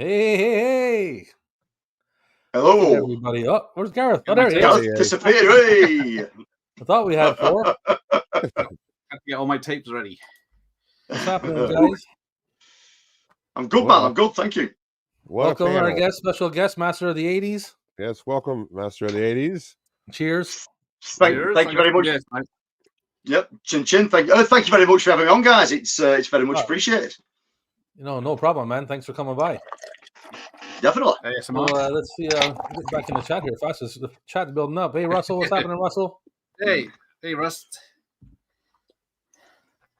Hey. Hello. Everybody. Oh, where's Gareth? Oh, there he is. Gareth disappeared. Hey. I thought we had 4. Have to get all my tapes ready. What's happening, guys? I'm good, man. I'm good. Thank you. Welcome, our guest, special guest, Master of the 80s. Yes, welcome, Master of the 80s. Cheers. Thank you very much. Yes, yep, chin chin. Thank you very much for having me on, guys. It's very much appreciated. No problem, man. Thanks for coming by. Definitely. Well, let's see. Get back in the chat here fast. The chat's building up. Hey, Russell, what's happening, Russell? Hey, Russ.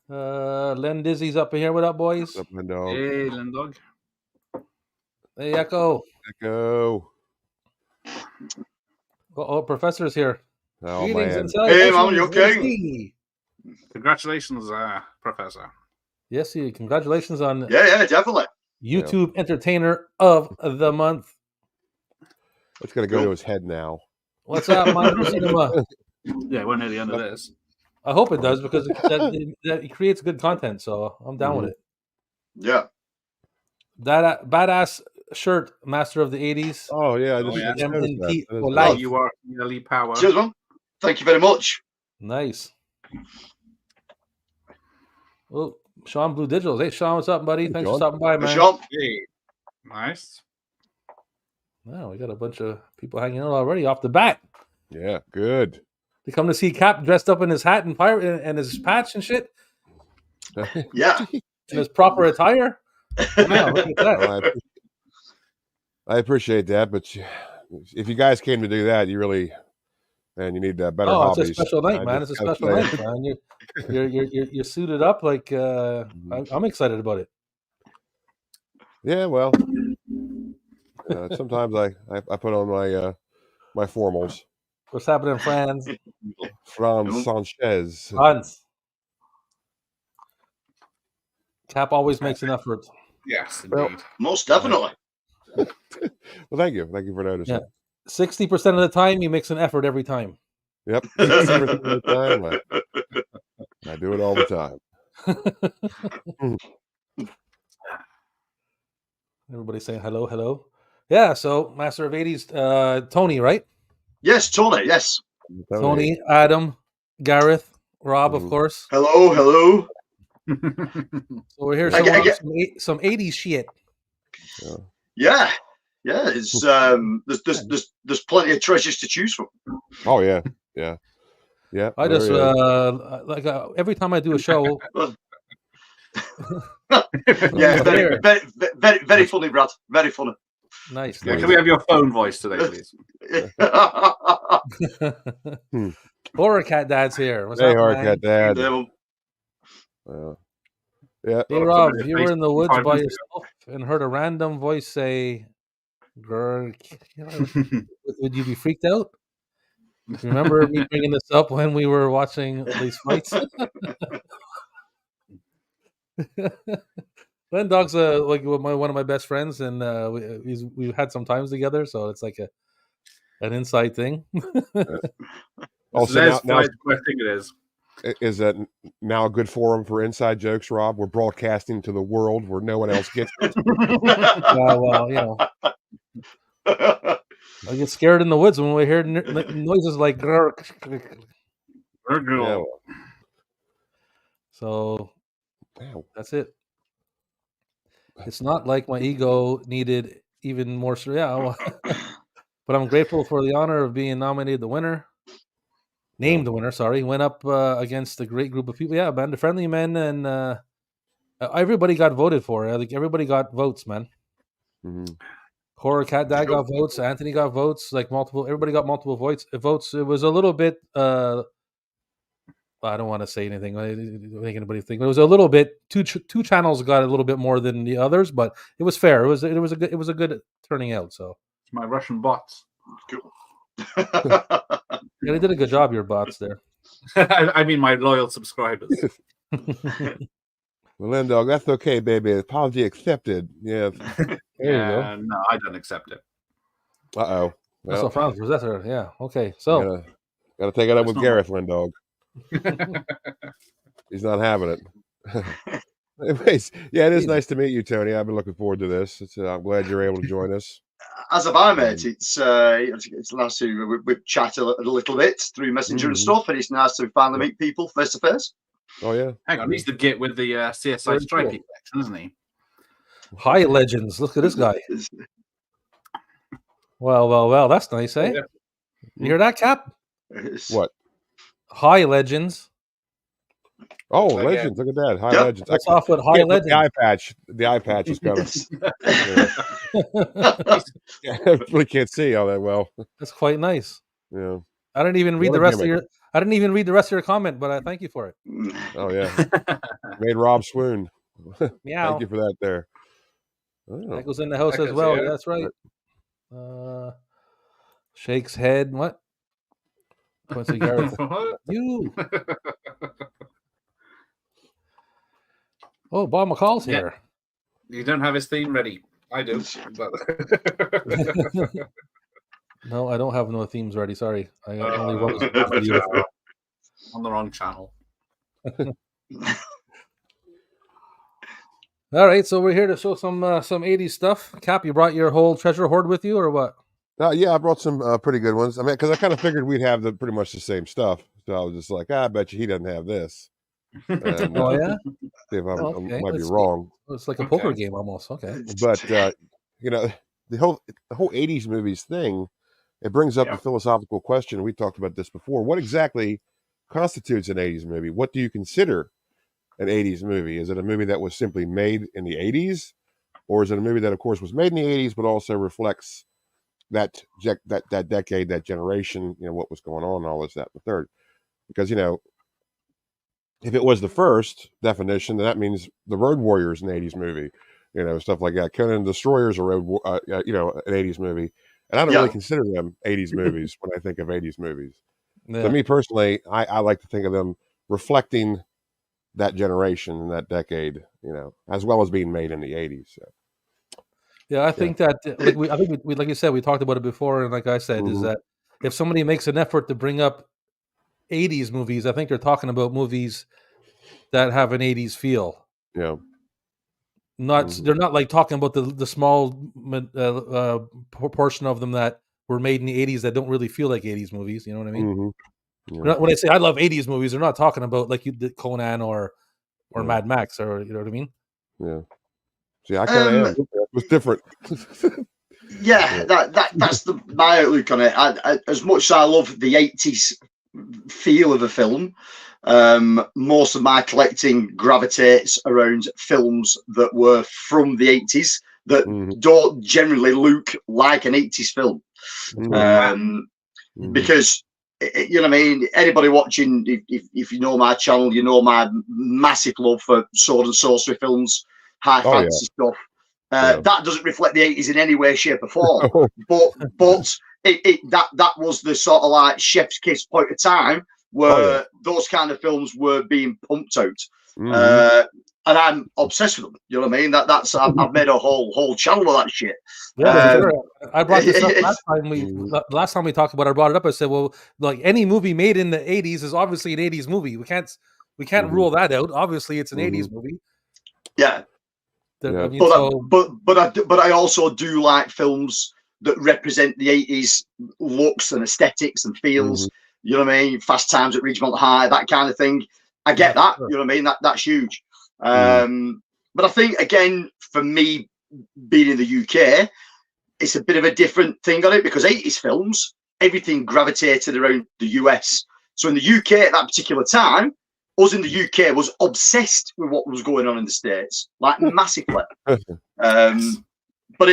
Len Dizzy's up in here. What up, boys? What's up, Lindog? Hey, Lindog. Hey, Echo. Oh, Professor's here. Oh, greetings, man. Hey, man, you okay? Congratulations, Professor. Yes, congratulations on yeah, definitely. YouTube Entertainer of the Month. It's going to go to his head now. What's up, Mondo Cinema? Yeah, we're near the end of this. I hope it does because it creates good content, so I'm down with it. Yeah. That badass shirt, Master of the 80s. Oh, yeah. MNT for life. life. You are nearly power. Cheers, man. Thank you very much. Nice. Well, Sean Blue Digitals. Hey, Sean, what's up, buddy? Thanks for stopping by, man. Sean. Hey. Nice. Wow, we got a bunch of people hanging out already off the bat. Yeah, good. They come to see Cap dressed up in his hat and pirate and his patch and shit. Yeah. In his proper attire. Wow, look at that. Well, I appreciate that, but if you guys came to do that, you really, man, you need better hobbies. It's a special night, man. It's a special night, man. You're suited up. Like I'm excited about it. Yeah, well, sometimes I put on my formals. What's happening, Franz? Franz Sanchez. Franz. Cap always makes an effort. Yes, indeed. Well, most definitely. Well, thank you. Thank you for noticing. Yeah. 60% of the time, he makes an effort every time. Yep. 60% of the time. I do it all the time. Everybody saying hello, hello. Yeah, so Master of 80s, Tony, right? Yes, Tony, yes. Tony, Adam, Gareth, Rob, of course. Hello. So we're here some 80s shit. Yeah. It's there's plenty of treasures to choose from. Oh yeah. I just every time I do a show. Yeah, very funny, Brad. Very funny. Nice. Yeah, can we have your phone voice today, please? Horror Cat Dad's here. What's hey, up, Horror man? Cat Dad. Yeah. Hey, Rob, you were in the woods by yourself and heard a random voice say, "Grr." Would you be freaked out? Remember me bringing this up when we were watching these fights? Glenn Dog's like one of my best friends, and we've had some times together, so it's like an inside thing. Also, now I think it is. Is that now a good forum for inside jokes, Rob? We're broadcasting to the world where no one else gets it. Well, I get scared in the woods when we hear noises like grr. Yeah. So that's it. It's not like my ego needed even more. But I'm grateful for the honor of being named the winner. Sorry. Went up against a great group of people. Yeah, man, the friendly men, and everybody got voted for. Like everybody got votes, man. Mm-hmm. Horror Cat Dad got votes. Anthony got votes. Like multiple. Everybody got multiple votes. It was a little bit. I don't want to say anything. Make anybody think. But it was a little bit. Two channels got a little bit more than the others, but it was fair. It was a good turning out. So it's my Russian bots. Cool. Yeah, they did a good job. Your bots there. I mean, my loyal subscribers. Well, Lindog, that's okay, baby. Apology accepted. Yeah. Yeah. No, I don't accept it. Uh-oh. Well, Franz was that? Yeah. Okay. So gotta take it up with Gareth, Lindog. He's not having it. Yeah, it is nice to meet you, Tony. I've been looking forward to this. I'm glad you're able to join us. As have I, mate. It's nice to we've chatted a little bit through Messenger and stuff, and it's nice to finally meet people face to face. Oh yeah. Hang on, he's the git with the CSI Stripey collection, isn't he? High Legends. Look at this guy. Well. That's nice, eh? Yeah. You hear that, Cap? What? High Legends. Oh, Legends! Look at that, High Legends. That's off with High Legends. The eye patch is coming. I really can't see all that well. That's quite nice. Yeah. I didn't even read the rest of your. I didn't even read the rest of your comment, but I thank you for it. Oh yeah, made Rob swoon. Meow. Thank you for that. There. Oh. That goes in the house as well. Yeah, that's right. Shakes head. What? Quincy Garrett. You. Oh, Bob McCall's here. You don't have his theme ready. I do. But... No, I don't have no themes ready. Sorry. I only wrote on the wrong channel. All right, so we're here to show some 80s stuff. Cap, you brought your whole treasure hoard with you, or what? Yeah, I brought some pretty good ones. I mean, because I kind of figured we'd have pretty much the same stuff. So I was just like, I bet you he doesn't have this. And, oh yeah. See if I might be wrong. It's like a poker game almost. Okay. But the whole '80s movies thing, it brings up a philosophical question. We talked about this before. What exactly constitutes an '80s movie? What do you consider an '80s movie? Is it a movie that was simply made in the '80s, or is it a movie that, of course, was made in the '80s but also reflects that decade, that generation, what was going on, and all this, that, and the third? Because if it was the first definition, then that means the Road Warriors an '80s movie, stuff like that. Conan the Destroyer's a an '80s movie, and I don't really consider them '80s movies when I think of '80s movies. Yeah. So me personally, I like to think of them reflecting that generation and that decade, as well as being made in the '80s. So. Yeah, I think that, like you said, we talked about it before, and like I said, is that if somebody makes an effort to bring up '80s movies, I think they're talking about movies that have an '80s feel. Yeah. They're not like talking about the small portion of them that were made in the '80s that don't really feel like '80s movies. You know what I mean? Yeah. When I say I love '80s movies, they're not talking about like you did Conan or Mad Max, or you know what I mean? Yeah. See, I kind of am. It was different. Yeah, that's my outlook on it. As much as I love the '80s feel of a film, most of my collecting gravitates around films that were from the '80s that don't generally look like an '80s film. Because what I mean, anybody watching, if you know my channel, you know my massive love for sword and sorcery films, high fantasy stuff. That doesn't reflect the '80s in any way, shape, or form. but that was the sort of like chef's kiss point of time where those kind of films were being pumped out. And I'm obsessed with them. You know what I mean? I've made a whole channel of that shit. Yeah, I brought this up last time we talked about it. I brought it up. I said, well, like any movie made in the '80s is obviously an '80s movie. We can't rule that out. Obviously, it's an '80s movie. Yeah. I mean, but I also do like films that represent the '80s looks and aesthetics and feels. You know what I mean? Fast Times at Ridgemont High, that kind of thing. I get that. You know what I mean? That's huge. But I think, again, for me, being in the UK, it's a bit of a different thing on it, because '80s films, everything gravitated around the US. So in the UK at that particular time, us in the UK was obsessed with what was going on in the States, like massively. But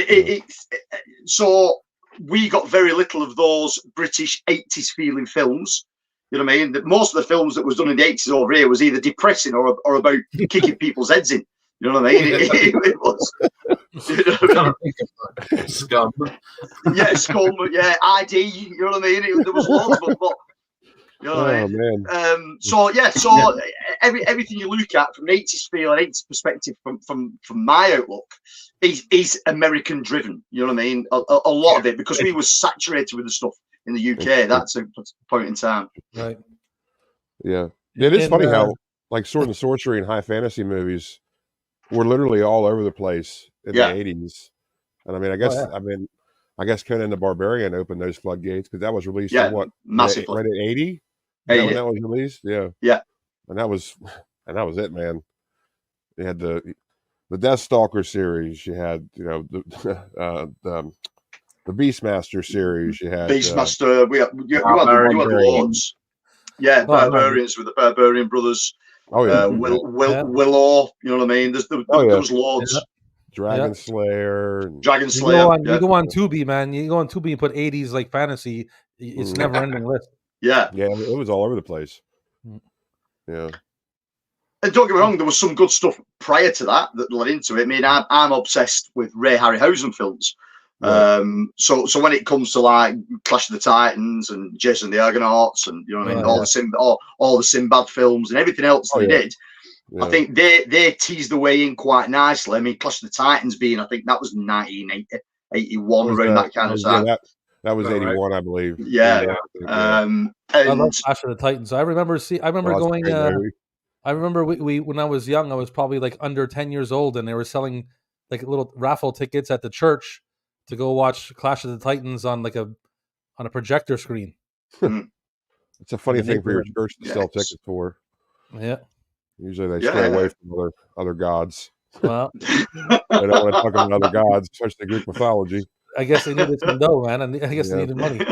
so we got very little of those British '80s feeling films. You know what I mean? That most of the films that was done in the '80s over here was either depressing or about kicking people's heads in. You know what I mean? It was. You know, Scum. Yeah, Scum. Yeah, ID. You know what I mean? There was loads of them, but. You know what I mean? So everything you look at from an '80s feel and '80s perspective, from my outlook, is American driven. You know what I mean? A lot of it, because we were saturated with the stuff in the UK. That's a point in time. Right. Yeah. It is funny how like sword and sorcery and high fantasy movies were literally all over the place in Yeah. the 80s. And I mean, I guess Conan the Barbarian opened those floodgates because that was released in what? massively. Right at 80? Is that 80. when that was released? Yeah. Yeah. And that was it, man. You had the Deathstalker series. You had, you know, the Beastmaster series. You had Beastmaster. You had loads. Yeah, Barbarians with the Barbarian Brothers. Oh yeah, Willow. You know what I mean? There was loads. Yeah. Dragon Slayer. Dragon Slayer. You go on Tubi, man. You go on Tubi and put 80s like fantasy. It's never ending list. Yeah. Yeah, it was all over the place. Yeah. And don't get me wrong, there was some good stuff prior to that led into it. I mean, I'm obsessed with Ray Harryhausen films. Right. So when it comes to like Clash of the Titans and Jason the Argonauts and, you know what I mean, all the Sinbad films and everything else they did, I think they teased the way in quite nicely. I mean, Clash of the Titans being, I think that was 1981, around that kind of time. That was 81, I believe. Yeah. I love Clash of the Titans. I remember going. I remember we when I was young, I was probably like under 10 years old, and they were selling like little raffle tickets at the church to go watch Clash of the Titans on a projector screen. It's a funny thing for your church to sell tickets for. Yeah. Usually they stay away from other gods. Well, they don't want to talk about other gods, especially Greek mythology. I guess they needed some dough, man, and I guess they needed money.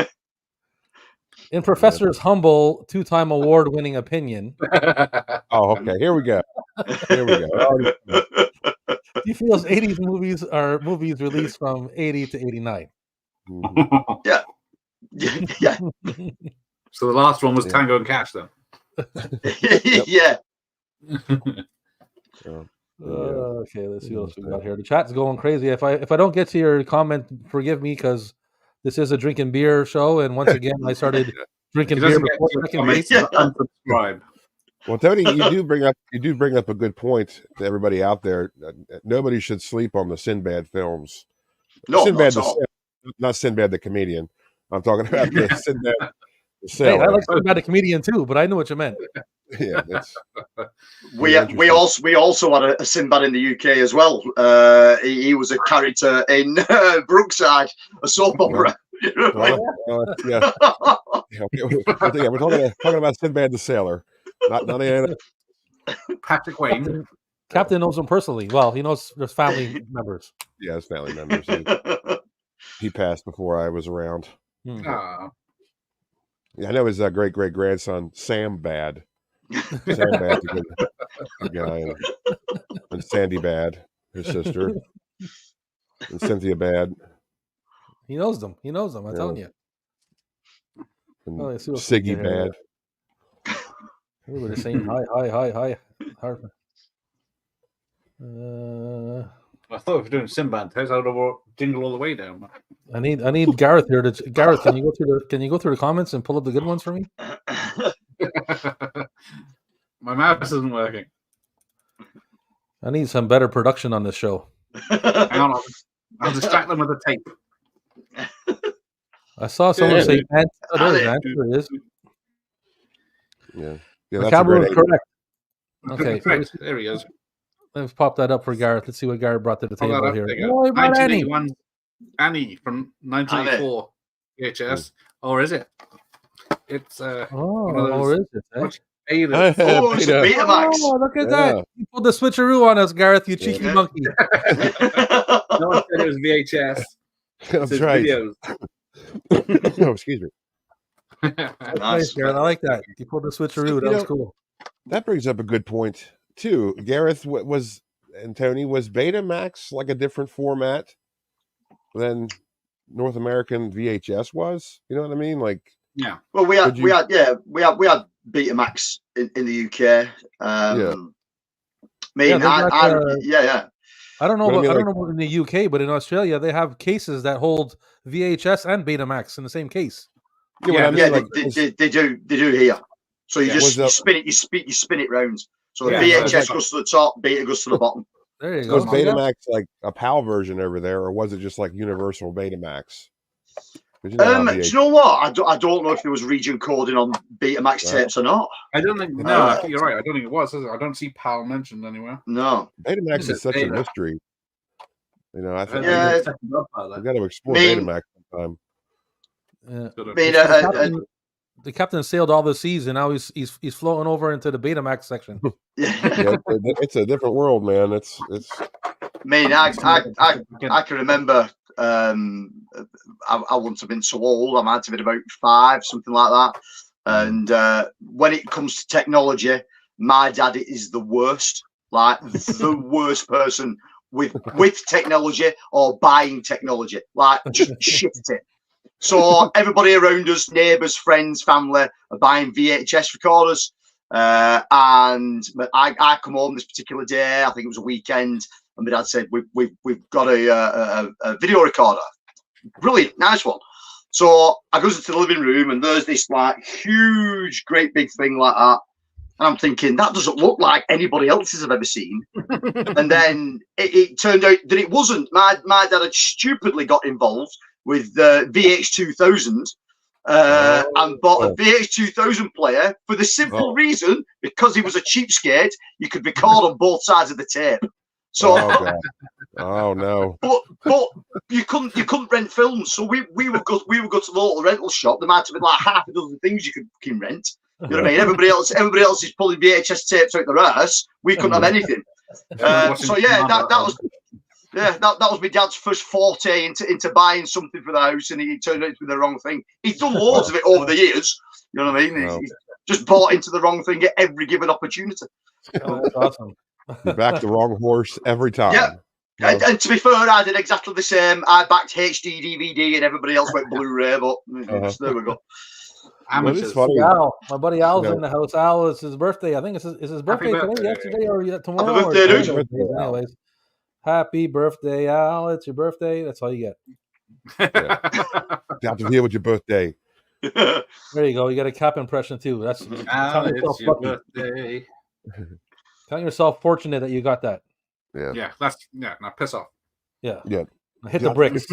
In Professor's humble 2-time award-winning opinion. Oh, okay. Here we go. He feels 80s movies are movies released from 80 to 89. Yeah. So the last one was Tango and Cash, though. Yeah. Okay, let's see what else we got here. The chat's going crazy. If I don't get to your comment, forgive me, because this is a drinking beer show, and once again, I started drinking beer before unsubscribe. Well, Tony, you do bring up a good point to everybody out there. Nobody should sleep on the Sinbad films. No, not Sinbad the comedian. I'm talking about the Sinbad the sailor. Hey, I like Sinbad the comedian too, but I knew what you meant. Yeah, that's we also had a Sinbad in the UK as well. He was a character in Brookside, a soap opera. We're talking about Sinbad the sailor, not Patrick Wayne. Captain knows him personally. Well, he knows there's family members. Yeah, his family members. He passed before I was around. Yeah, I know his great grandson Sam Bad. Sam Bad's a good guy, and Sandy Bad, his sister, and Cynthia Bad. He knows them. I'm telling you. And Siggy Bad. We were the same. Hi. I thought if we're doing Sinbad, how's that jingle all the way down? I need Gareth here. Gareth, can you go through the comments and pull up the good ones for me? My mouse isn't working. I need some better production on this show. Hang on, I'll distract them with a tape. I saw someone say, "There it is." Yeah, the camera was correct. Okay, correct. There he is. Let's pop that up for Gareth. Let's see what Gareth brought to the table here. Oh, 1981 Annie from 1984 VHS. Or is it? It's or is it? It's a Betamax. Oh, look at that! You pulled the switcheroo on us, Gareth. You cheeky monkey. No one said it was VHS. That's right. Oh, excuse me. Nice, Gareth. I like that. You pulled the switcheroo. That was cool. That brings up a good point too. Gareth and Tony, was Betamax like a different format than North American VHS was? You know what I mean? Like, yeah. Well, we had Betamax in the UK. I don't know about in the UK, but in Australia they have cases that hold VHS and Betamax in the same case. They do here. So you spin it round. So the VHS goes to the top, Beta goes to the bottom. There you go. Was Betamax like a PAL version over there, or was it just like Universal Betamax? 'Cause you Do how you know what? I don't know if there was region coding on Betamax Well, tapes or not. I don't think. No, I think you're right. I don't think it was. Is it? I don't see PAL mentioned anywhere. No. Betamax This is is such a Beta. mystery. You know, I think Yeah. we got to explore Mean- Betamax sometime. Yeah. I mean, The captain sailed all the seas, and now he's floating over into the Betamax section. Yeah, it's a different world, man. It's I can remember. I wouldn't have been so old. I might have been about 5, something like that. And when it comes to technology, my dad is the worst. Like the worst person with technology or buying technology. Like just shit it. So everybody around us, neighbours, friends, family, are buying VHS recorders. And I come home this particular day. I think it was a weekend, and my dad said, "We've got a video recorder, brilliant, nice one." So I goes into the living room, and there's this like huge, great big thing like that. And I'm thinking, that doesn't look like anybody else's I've ever seen. And then it turned out that it wasn't. My dad had stupidly got involved with VH2000 and bought a VH2000 player for the simple reason, because he was a cheapskate, you could record on both sides of the tape. So, oh no! But you couldn't rent films, so we would go to the local rental shop. There might have been like half a dozen things you could fucking rent. You know what I mean? Everybody else is pulling VHS tapes out their ass. We couldn't have anything. So yeah, that was my dad's first forte into buying something for the house, and it turned out to be the wrong thing. He's done loads of it over the years. You know what I mean? He's just bought into the wrong thing at every given opportunity. Oh, that's awesome. You backed the wrong horse every time. Yeah. And to be fair, I did exactly the same. I backed HD DVD, and everybody else went Blu-ray. But there we go. Well, it's funny. Al, my buddy Al's in the house. Al, it's his birthday. I think it's his birthday today, yesterday, or tomorrow. Happy birthday, dude. Anyways, happy birthday, Al. It's your birthday. That's all you get. Got to deal with your birthday. There you go. You got a cap impression too. That's it's your birthday. Count yourself fortunate that you got that. Yeah. Now piss off. Yeah. Yeah. Hit the bricks.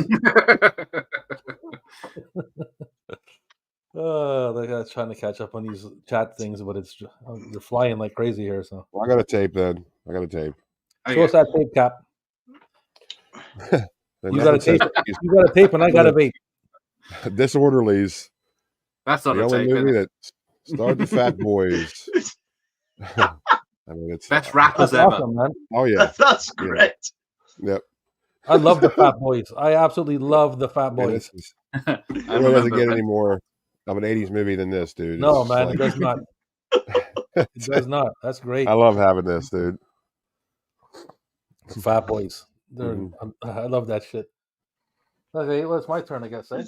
The guy's trying to catch up on these chat things, but you're flying like crazy here. So I got a tape then. I got a tape. Show us that tape, Cap. You got a tape. You got a tape, and I got a vape. Disorderlies. That's not the a only tape. movie that starred the Fat Boys. I mean, it's best rappers ever. Awesome, man. Oh yeah, that's great. Yep. I love the Fat Boys. I absolutely love the Fat Boys. It really doesn't get any more of an '80s movie than this, dude. No, it's man, like, it does not. It does not. That's great. I love having this, dude. Fat Boys. I love that shit. Okay, well, it's my turn, I guess. Eh?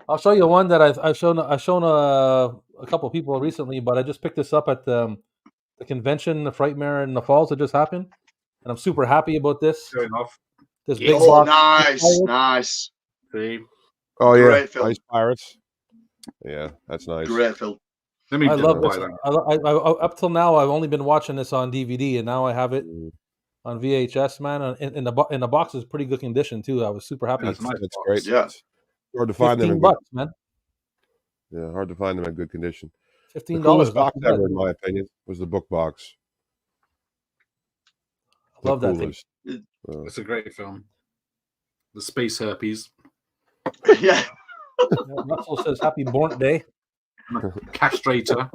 I'll show you one that I've shown a couple of people recently, but I just picked this up at the convention, the Frightmare in the Falls that just happened, and I'm super happy about this. Fair enough. This big box. Nice. See? Oh yeah, Great film. Ice Pirates. Yeah, that's nice. Great film. I love this. I up till now, I've only been watching this on DVD, and now I have it on VHS. Man, in the box is pretty good condition too. I was super happy. That's great. Yeah, it's hard to find them. $15, man. Yeah, hard to find them in good condition. $15. The coolest box ever, in my opinion, was the book box. I love that thing. It's a great film. The space herpes. Yeah. Russell says happy born day. Castrator.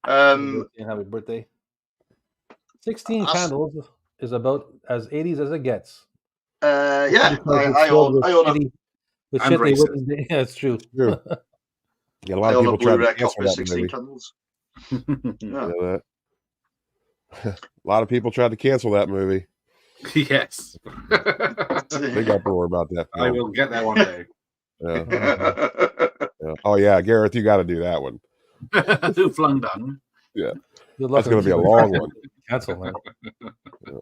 Happy birthday. 16 Candles is about as 80s as it gets. Yeah, I own with shit they wouldn't. Yeah, it's true. Yeah, a lot of people try to cancel that 16 movie. Candles. You know that? A lot of people tried to cancel that movie. Yes. Big uproar about that film. I will get that one day. Yeah. Yeah. Oh yeah, Gareth, you got to do that one. Who flung down? Yeah, that's going to be a long one. Cancel, man. Yeah.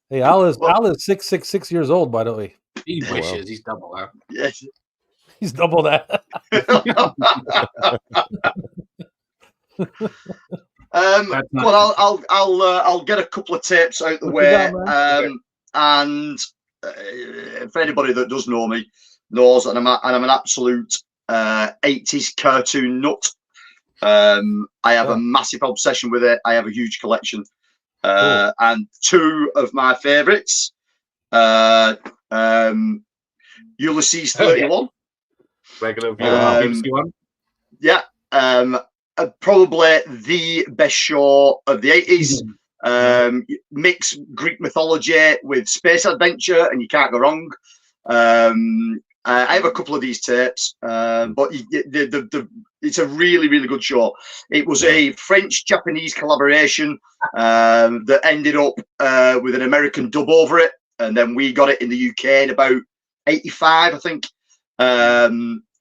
Hey, Al is 6 years old, by the way. He wishes he's double that. Yes, he's double that. Well, I'll get a couple of tapes out the way. and for anybody that does know me, knows that I'm an absolute 80s cartoon nut. I have a massive obsession with it. I have a huge collection. And two of my favorites, Ulysses 31. Regular BBC one. Yeah. Probably the best show of the 80s. Mix Greek mythology with space adventure, and you can't go wrong. I have a couple of these tapes, but it's a really, really good show. It was a French-Japanese collaboration that ended up with an American dub over it, and then we got it in the UK in about 85, I think.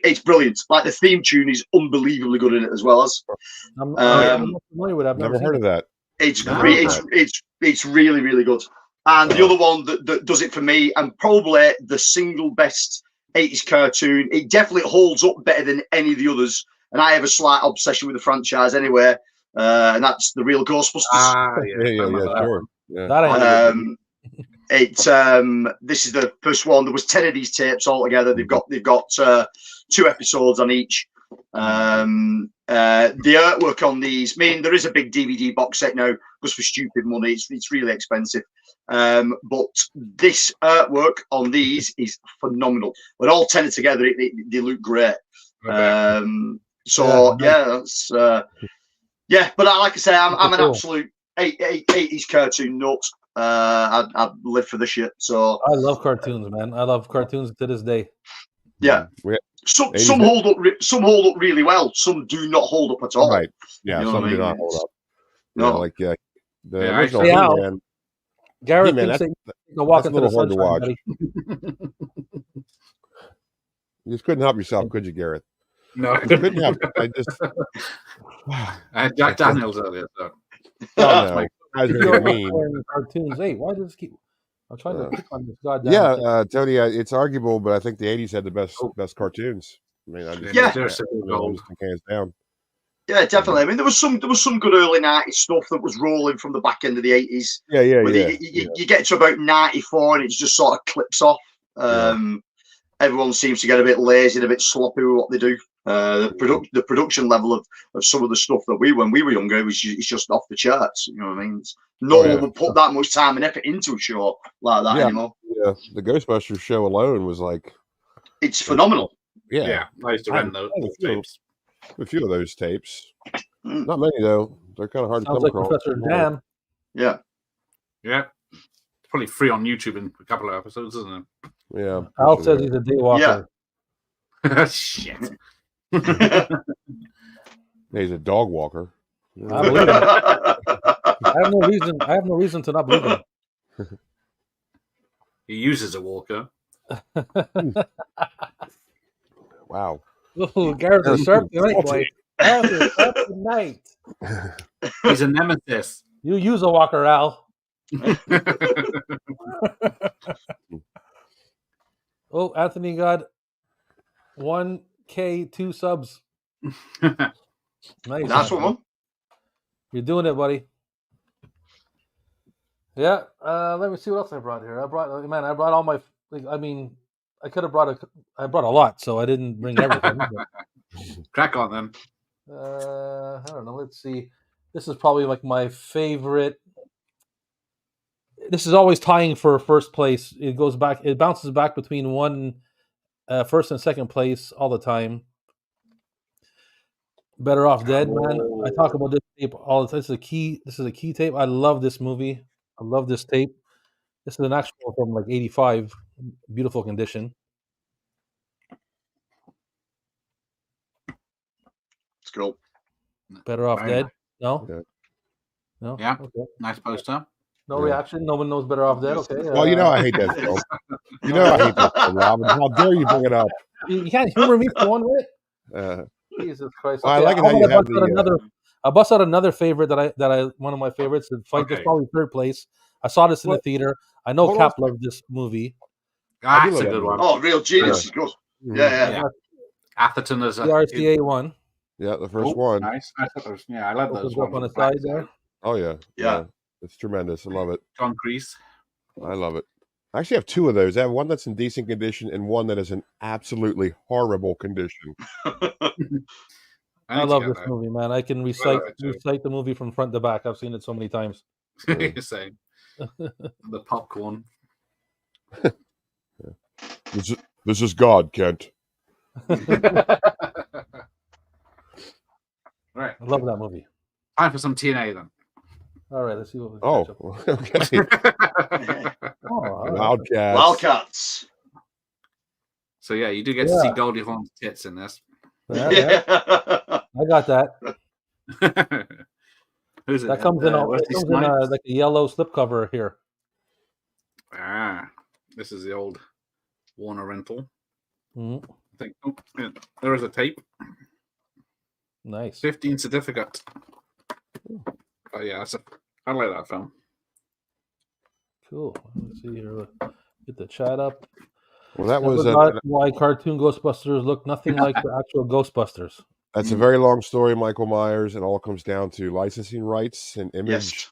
It's brilliant. Like, the theme tune is unbelievably good in it as well. I'm not familiar with it. I've never heard of that. It's really, really good. And the other one that does it for me, and probably the single best 80s cartoon, it definitely holds up better than any of the others. And I have a slight obsession with the franchise anyway, and that's the real Ghostbusters. Sure. Yeah. This is the first one. There was 10 of these tapes altogether. They've got 2 episodes on each. The artwork on these, I mean, there is a big DVD box set now because for stupid money it's really expensive. But this artwork on these is phenomenal. When all 10 are together, they look great. That's but like I say, I'm an absolute 80s cartoon nut. I live for the shit. So I love cartoons, man. I love cartoons to this day. Yeah. Some hold up really well. Some do not hold up at all. Right. Yeah. Some do not hold up. No. The original He-Man. Garrett He-Man, thinks go walk into the hard to watch. buddy. You just couldn't help yourself, could you, Garrett? No, you couldn't help. I just. I had Jack Daniels earlier. So. No. Guys are mean. Cartoons. Hey, why does this keep? I'm trying to click on this goddamn thing. Tony, it's arguable, but I think the 80s had the best cartoons. I mean, hands down. Yeah, definitely. I mean, there was some good early 90s stuff that was rolling from the back end of the 80s. You get to about 94 and it just sort of clips off. Everyone seems to get a bit lazy and a bit sloppy with what they do. The production level of some of the stuff that when we were younger, it's just off the charts. You know what I mean? No one would put that much time and effort into a show like that anymore. Yeah, the Ghostbusters show alone was like, it's phenomenal. Yeah, I used to rent those tapes. A few of those tapes, not many though. They're kind of hard to come across. Professor Dan. Yeah. It's probably free on YouTube in a couple of episodes, isn't it? Yeah. Al says he's a day walker. Yeah. Shit. He's a dog walker. I believe him. I have no reason to not believe him. He uses a walker. Wow. Oh, Garrett's a sharp tonight, boy. Garrett's a sharp tonight. He's a nemesis. You use a walker, Al. Oh, Anthony got 1K 2 subs. Nice. That's one. You're doing it, buddy. Yeah. Let me see what else I brought here. I brought all my. I mean, I could have brought I brought a lot, so I didn't bring everything. Crack on then. I don't know. Let's see. This is probably like my favorite. This is always tying for first place. It goes back. It bounces back between first and second place all the time. Better Off Dead, man. I talk about this tape all the time. This is a key tape. I love this movie. I love this tape. This is an actual from like 85. Beautiful condition. It's cool. Better Off Dead? No? Okay. No? Yeah. Okay. Nice poster. No reaction? No one knows Better Off Dead? Okay. Well, I hate that film. I hate that film, Robin. How dare you bring it up? You can't humor me for 1 minute? Jesus Christ! Well, I like it how you have I'll bust out another favorite that I one of my favorites. That's probably third place. I saw this in the theater. I know Cap loved this movie. That's a good one. Oh, Real Genius is good. Yeah. Atherton is the RCA one. Yeah, the first one. Nice. I love those ones. Up on the side there. Oh yeah. It's tremendous. I love it. John Kreese. I love it. I actually have two of those. I have one that's in decent condition and one that is in absolutely horrible condition. I love this movie, man. I can recite the movie from front to back. I've seen it so many times. Same. The popcorn. This is God, Kent. Right. I love that movie. Time for some TNA then. All right, let's see what we okay. Wildcats. Wildcats. So yeah, you do get to see Goldie Hawn's tits in this. Yeah. I got that. Who's it? That comes in like a yellow slipcover here. This is the old Warner rental. Mm-hmm. I think there is a tape. Nice. 15 certificate. Oh yeah, I like that film. Cool. Let's see here. Get the chat up. Well, that was why cartoon Ghostbusters look nothing like the actual Ghostbusters. That's a very long story, Michael Myers. It all comes down to licensing rights and image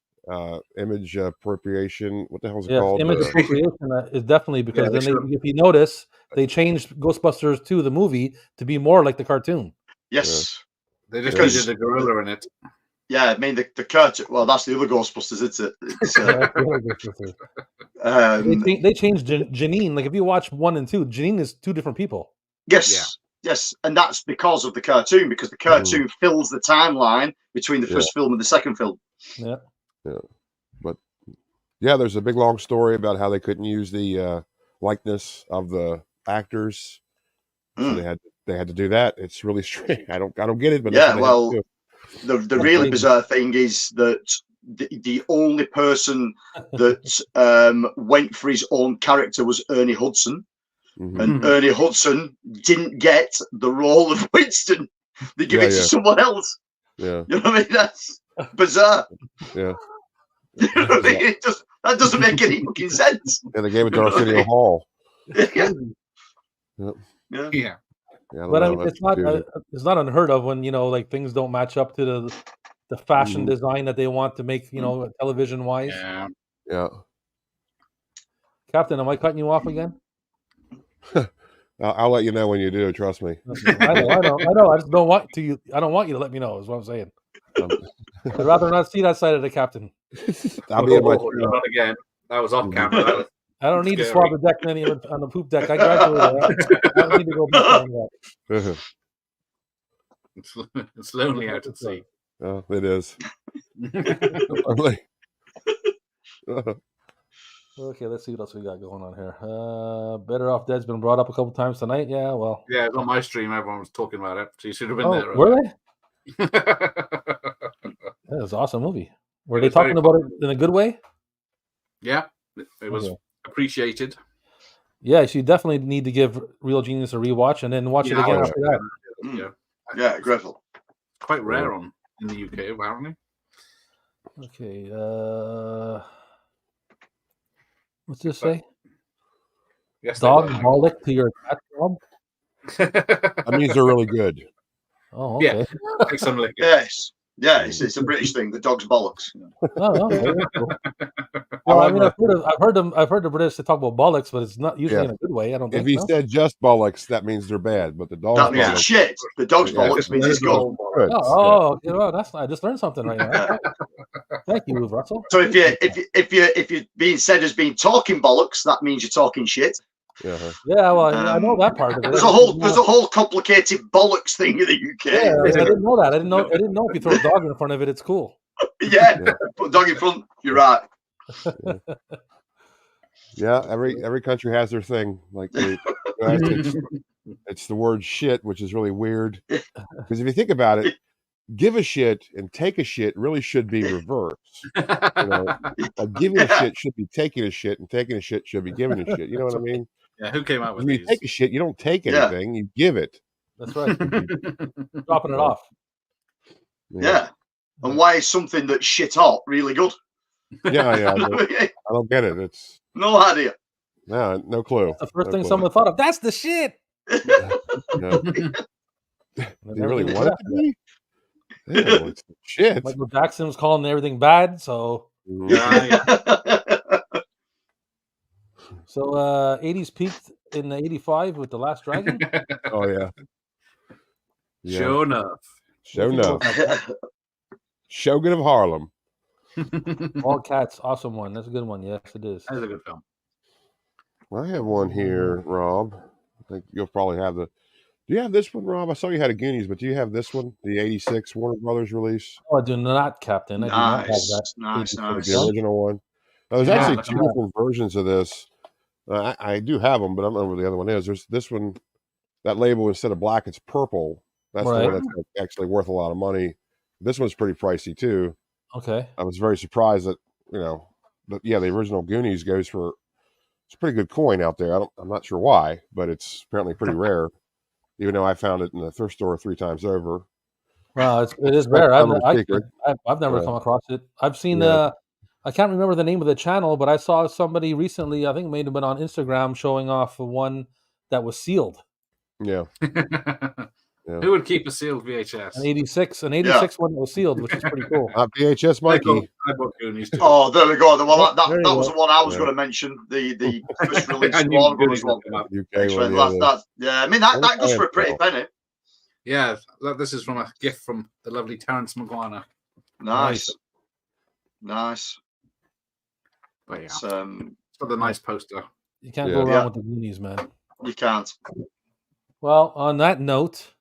appropriation. What the hell is it called? Image appropriation is definitely because if you notice, they changed Ghostbusters 2, the movie, to be more like the cartoon. Yes. They just needed the gorilla in it. Yeah, I mean the cartoon. Well, that's the other Ghostbusters, isn't it? They changed Janine. Like if you watch 1 and 2, Janine is 2 different people. Yes, yes, and that's because of the cartoon. Because the cartoon fills the timeline between the first film and the second film. Yeah. But there's a big long story about how they couldn't use the likeness of the actors, so they had to do that. It's really strange. I don't get it, but the really bizarre thing is that the only person that went for his own character was Ernie Hudson, and Ernie Hudson didn't get the role of Winston. They give it to someone else. Yeah, you know what I mean? That's bizarre. Yeah, you know what I mean? That doesn't make any fucking sense. And they gave it to Arsenio Hall. Yeah. But I mean, it's not unheard of when like things don't match up to the fashion design that they want to make television wise. Yeah. Captain, am I cutting you off again? I'll let you know when you do. Trust me. I know. I just don't want to. I don't want you to let me know. Is what I'm saying. I'd rather not see that side of the captain. I'll be not again. That was off camera. I don't need to swab the deck on the poop deck. I graduated. I don't need to go back on that. It's lonely out at sea. Oh, it is. Okay, let's see what else we got going on here. Better Off Dead's been brought up a couple times tonight. Yeah, well. Yeah, it's on my stream. Everyone was talking about it. So you should have been there. Were they? That was an awesome movie. Were they talking about it in a good way? Yeah, it was appreciated. Yeah, so you definitely need to give Real Genius a rewatch and then watch it again after that. Yeah, grateful. Quite rare in the UK, apparently. Okay, what's this say? Yes, dog bollock to your cat job? That means they're really good. Oh, okay. Yeah, take some liquor. Yes. Yeah, it's a British thing. The dog's bollocks. Oh, okay. Cool. Well, I mean, I've heard the British talk about bollocks, but it's not usually in a good way. I don't think. If you said just bollocks, that means they're bad. But the dog's that means shit. The dog's bollocks means it's good. Okay, well, that's I just learned something right now. Thank you, Russell. So if you're being said as being talking bollocks, that means you're talking shit. Yeah, well, I know that part of it. There's a whole complicated bollocks thing in the UK. Yeah, I didn't know that. I didn't know if you throw a dog in front of it, it's cool. Yeah. Put a dog in front. You're right. Yeah, every country has their thing. Like it's the word shit, which is really weird. Because if you think about it, give a shit and take a shit really should be reversed. Like giving a shit should be taking a shit, and taking a shit should be giving a shit. You know what I mean? Yeah, who came out with when you take a shit, you don't take anything, you give it. That's right. Dropping it off. Yeah. And why is something that's shit hot really good? Yeah. I don't get it. It's no idea. No clue. That's the first thing someone thought of. That's the shit. Do you really want it to be? Yeah, it's shit. Michael Jackson was calling everything bad, so So 80s peaked in the 85 with The Last Dragon. Oh yeah. Sure enough. Sure enough. Shogun of Harlem. All Cats, awesome one. That's a good one. Yes, it is. That's a good film. I have one here, Rob. I think you'll probably have the. Do you have this one, Rob? I saw you had a Goonies, but do you have this one, the '86 Warner Brothers release? Oh, I do not, Captain. I do not have that. Nice. The original one. Now, there's actually two different versions of this. I do have them, but I don't know where the other one is. There's this one. That label, instead of black, it's purple. That's the one that's actually worth a lot of money. This one's pretty pricey too. Okay. I was very surprised that the original Goonies goes for. It's a pretty good coin out there. I'm not sure why, but it's apparently pretty rare. Even though I found it in the thrift store 3 times over. Well, it is rare. I've never come across it. I've seen I can't remember the name of the channel, but I saw somebody recently, I think it may have been on Instagram, showing off one that was sealed. Yeah. Who would keep a sealed VHS? An 86 one that was sealed, which is pretty cool. VHS Mikey. I bought Goonies too. Oh, there we go. Well, that was the one I was going to mention. The first release Warner Brothers one. UK one, I mean that goes for a pretty penny. Yeah, this is from a gift from the lovely Terence McGuire. Nice. But yeah, it's got a nice poster. You can't go around with the Goonies, man. You can't. Well, on that note,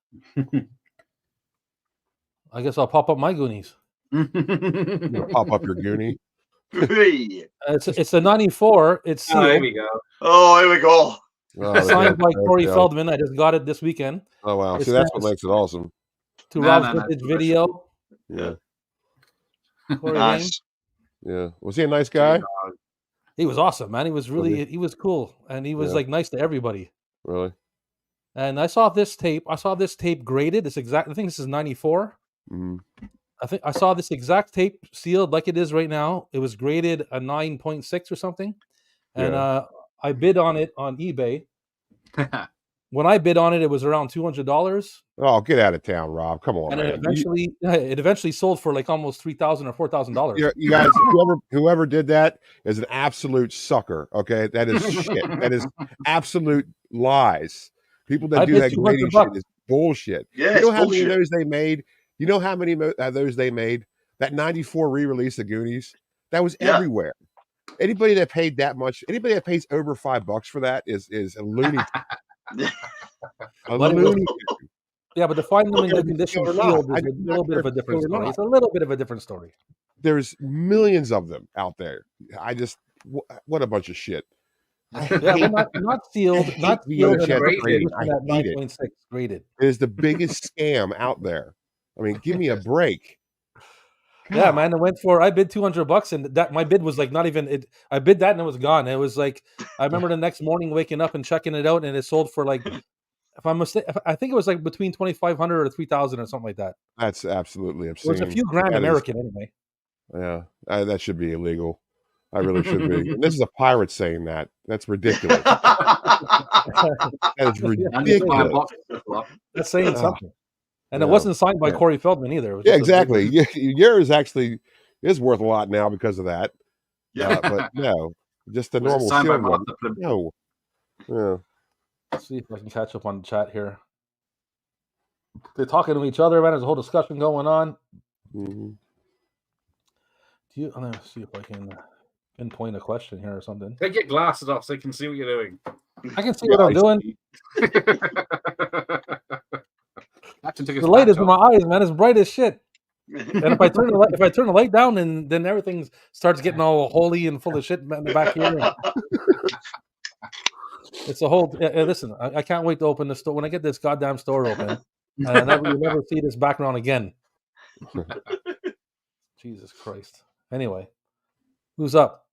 I guess I'll pop up my Goonies. You'll pop up your Goonie. It's a 94. It's sealed. Oh, here we go. Oh, here we go. Signed by Corey Feldman. I just got it this weekend. Oh wow! See, that's what makes it awesome. To Rob's vintage video. Yeah. Nice. Yeah. Was he a nice guy? He was awesome, man. He was he was cool, and he was like nice to everybody. Really. And I saw this tape. Graded. I think this is 94. Mm-hmm. I think I saw this exact tape sealed like it is right now. It was graded a 9.6 or something, and I bid on it on eBay. When I bid on it, it was around $200. Oh, get out of town, Rob! Come on, and man. It eventually sold for like almost $3,000 or $4,000. You guys, whoever did that is an absolute sucker. Okay, that is shit. That is absolute lies. People that do that grading shit is bullshit. Yeah, you know how many of those they made? You know how many of those they made? That 94 re-release of Goonies, that was everywhere. Anybody that paid that much, anybody that pays over $5 for that is a loony. Yeah, but to find them in the condition sealed is a little bit of a different story. It's a little bit of a different story. There's millions of them out there. What a bunch of shit. Not sealed. Not sealed. Graded. I hate 9.6 graded. It is the biggest scam out there. I mean, give me a break. Yeah, man. I bid $200, and that my bid was like not even it. I bid that and it was gone. It was like I remember the next morning waking up and checking it out, and it sold for like, if I'm mistaken, I think it was like between 2,500 or 3,000 or something like that. That's absolutely obscene. It was a few grand American anyway. Yeah, that should be illegal. I really should be. And this is a pirate saying that. That's ridiculous. That is ridiculous. That's saying something. And it wasn't signed by Corey Feldman either. Yeah, exactly. Yours actually is worth a lot now because of that. Yeah, but no, just the normal sealed one. No. Yeah. Let's see if I can catch up on the chat here. They're talking to each other, man. There's a whole discussion going on. Mm-hmm. I'm gonna see if I can pinpoint a question here or something. Take your glasses off so you can see what you're doing. I can see what I'm doing. The light is in my eyes, man. It's bright as shit. And if I turn the light down, then everything starts getting all holy and full of shit in the back here. It's a whole. Listen, I can't wait to open the store. When I get this goddamn store open, you'll never see this background again. Jesus Christ. Anyway, who's up?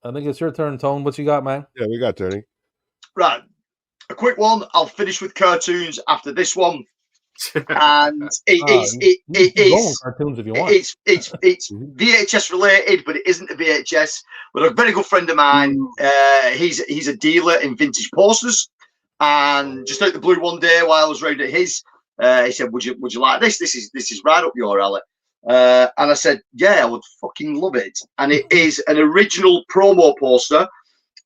I think it's your turn, Tone. What you got, man? Yeah, we got Tony. Right. A quick one. I'll finish with cartoons after this one. And it is cartoons if you want. It's VHS related, but it isn't a VHS. But a very good friend of mine, he's a dealer in vintage posters, and just out the blue one day while I was round at his, he said, "Would you like this? This is right up your alley." And I said, "Yeah, I would fucking love it." And it is an original promo poster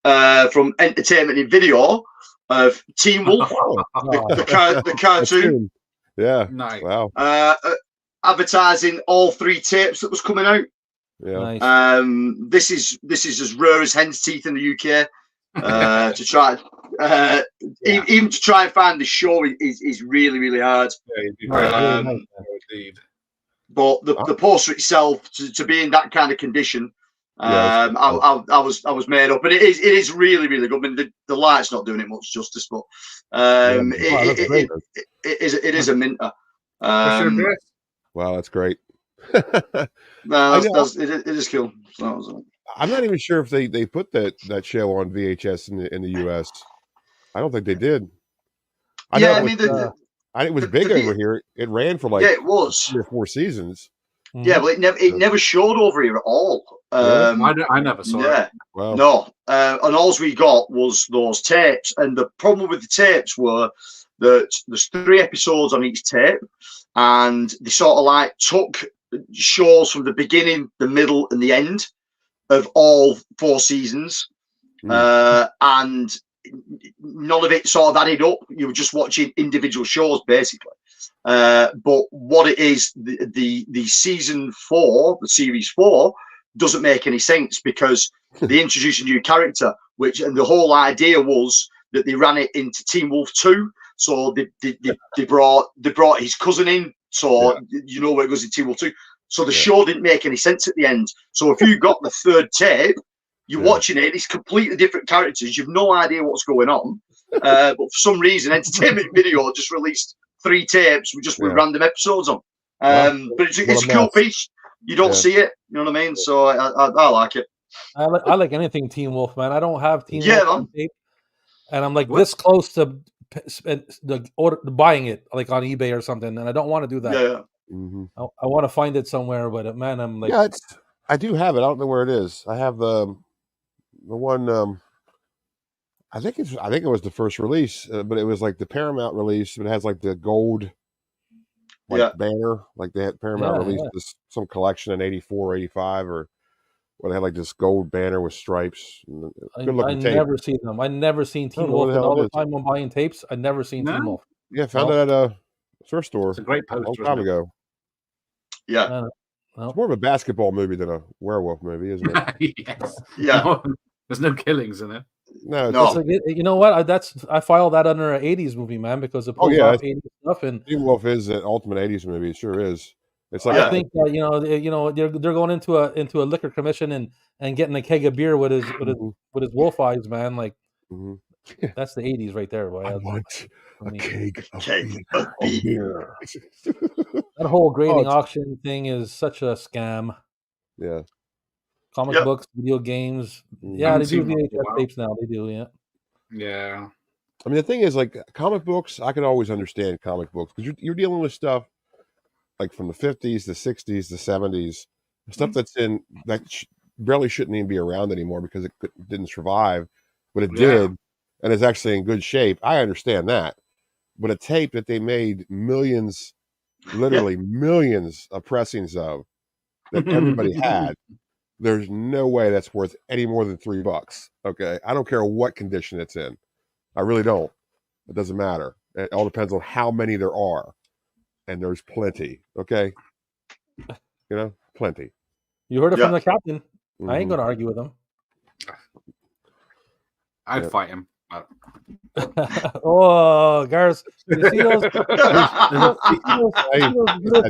from Entertainment in Video of Teen Wolf, the cartoon. Yeah. Nice. Wow. Advertising all 3 tapes that was coming out. Yeah. Nice. This is as rare as hen's teeth in the UK. To try, even to try and find the show is really, really hard. Indeed. But the poster itself, to be in that kind of condition, I was made up, and it is really, really good. I mean, the light's not doing it much justice, but it is a minter. Wow, that's great. No, it is cool. So, I'm not even sure if they put that show on VHS in the US. I don't think they did. It was big over here. It ran for like it was 3 or 4 seasons. Yeah, but it never showed over here at all. I never saw it. Wow. No, and all we got was those tapes. And the problem with the tapes were that there's 3 episodes on each tape, and they sort of like took shows from the beginning, the middle, and the end of all 4 seasons, and none of it sort of added up. You were just watching individual shows, basically. But what it is, the season 4, the series 4, doesn't make any sense because they introduced a new character, and the whole idea was that they ran it into Teen Wolf 2. So they brought his cousin in, so you know where it goes in Teen Wolf 2. So the show didn't make any sense at the end. So if you got the 3rd tape, you're watching it, it's completely different characters. You've no idea what's going on. But for some reason, Entertainment Video just released 3 tapes with random episodes on. But it's a cool piece. You don't see it. You know what I mean? So I like it. I like anything Teen Wolf, man. I don't have Teen Wolf on tape, and I'm like this close to buying it, like on eBay or something, and I don't want to do that. Yeah. Mm-hmm. I want to find it somewhere, but man, I'm like, I do have it. I don't know where it is. I have the one. I think it was the first release, but it was like the Paramount release. But it has like the gold, banner. Like they had Paramount released some collection in 84, 85, or where they had like this gold banner with stripes. Good looking tape. Never seen them. I never seen Teen Wolf. And all the time I'm buying tapes, I never seen Teen Wolf. Yeah, found it at a thrift store. It's a great poster, a long time ago. Yeah. It's more of a basketball movie than a werewolf movie, isn't it? Yes. Yeah. No, there's no killings in it. No. Like, you know what? I filed that under an 80s movie, man, because it pulls off 80s stuff. And Teen Wolf is an ultimate 80s movie. It sure is. It's like I think they're going into a liquor commission and getting a keg of beer with his wolf eyes, man. Like that's the 80s right there, boy. I want a keg of beer. That whole grading auction thing is such a scam. Yeah. Comic books, video games. Yeah, they do VHS tapes now. They do, Yeah. I mean, the thing is, like, comic books, I can always understand comic books because you're dealing with stuff like from the 50s, the 60s, the 70s, stuff that's in that barely shouldn't even be around anymore because it didn't survive, but it did, and is actually in good shape. I understand that, but a tape that they made millions, literally millions of pressings of that everybody had, there's no way that's worth any more than $3. Okay, I don't care what condition it's in. I really don't. It doesn't matter. It all depends on how many there are. And there's plenty. Okay. Plenty. You heard it from the captain. I ain't going to argue with him. I'd fight him. Oh, Garth. You see those?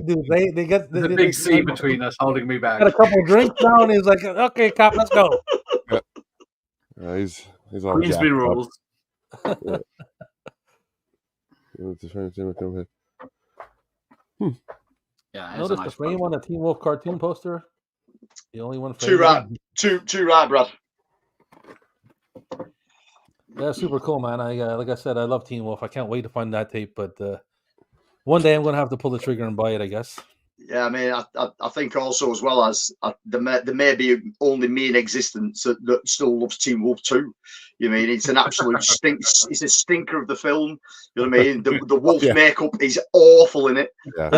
Dudes, they get the big C between us holding me back. Got a couple drinks now, and he's like, okay, cop, let's go. He's all Queensbury rules. Yeah, notice the frame on the Teen Wolf cartoon poster. The only one. Two right, Brad. Yeah, super cool, man. Like I said, I love Teen Wolf. I can't wait to find that tape. But one day I'm going to have to pull the trigger and buy it, I guess. Yeah, I mean, I think also as well as there may be only me in existence that still loves Teen Wolf 2. You mean it's an absolute stink. It's a stinker of the film. You know what I mean? The wolf makeup is awful in it. Yeah.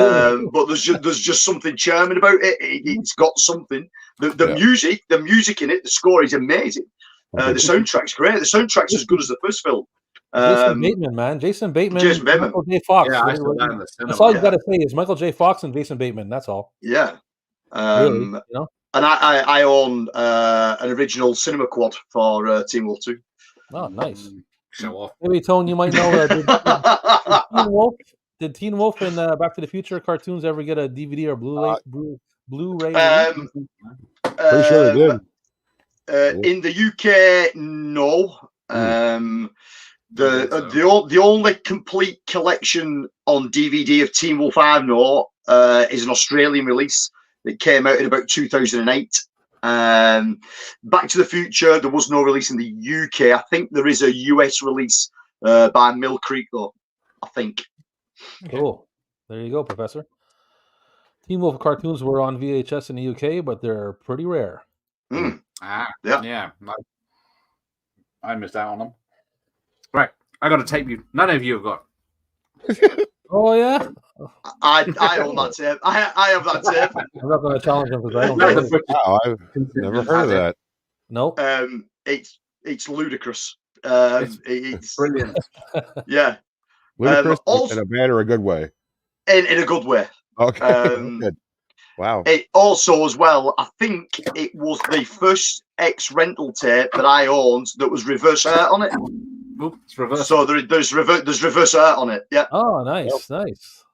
But there's just something charming about it. It's got something. The music in it, the score is amazing. The soundtrack's great. The soundtrack's as good as the first film. Jason Bateman, man. Jason Bateman. Michael J. Fox. Yeah, I saw that in the cinema. That's all you got to say is Michael J. Fox and Jason Bateman. That's all. Yeah. Really, you know? And I own an original cinema quad for Teen Wolf 2. Oh, nice. Show off. Maybe, Tone, you might know. Did Teen Wolf and Back to the Future cartoons ever get a DVD or Blu-ray? Pretty sure they did. In the UK, no. The only complete collection on DVD of Teen Wolf I know is an Australian release that came out in about 2008. Back to the Future, there was no release in the UK. I think there is a US release by Mill Creek, though. I think. Cool. There you go, Professor. Teen Wolf cartoons were on VHS in the UK, but they're pretty rare. Yeah. I missed out on them. Right, I got a tape you. None of you have got. Oh yeah, I own that tape. I have that tape. I'm not going to challenge him because I don't know. Wow, I've never heard of that. Nope. It's ludicrous. It's brilliant. Yeah. Ludicrous in a bad or a good way? In a good way. Okay. Good. Wow. It also, as well, I think it was the first X rental tape that I owned that was reverse art on it. Oop, it's reverse. So there's reverse art on it. Yeah. Oh, nice, nice.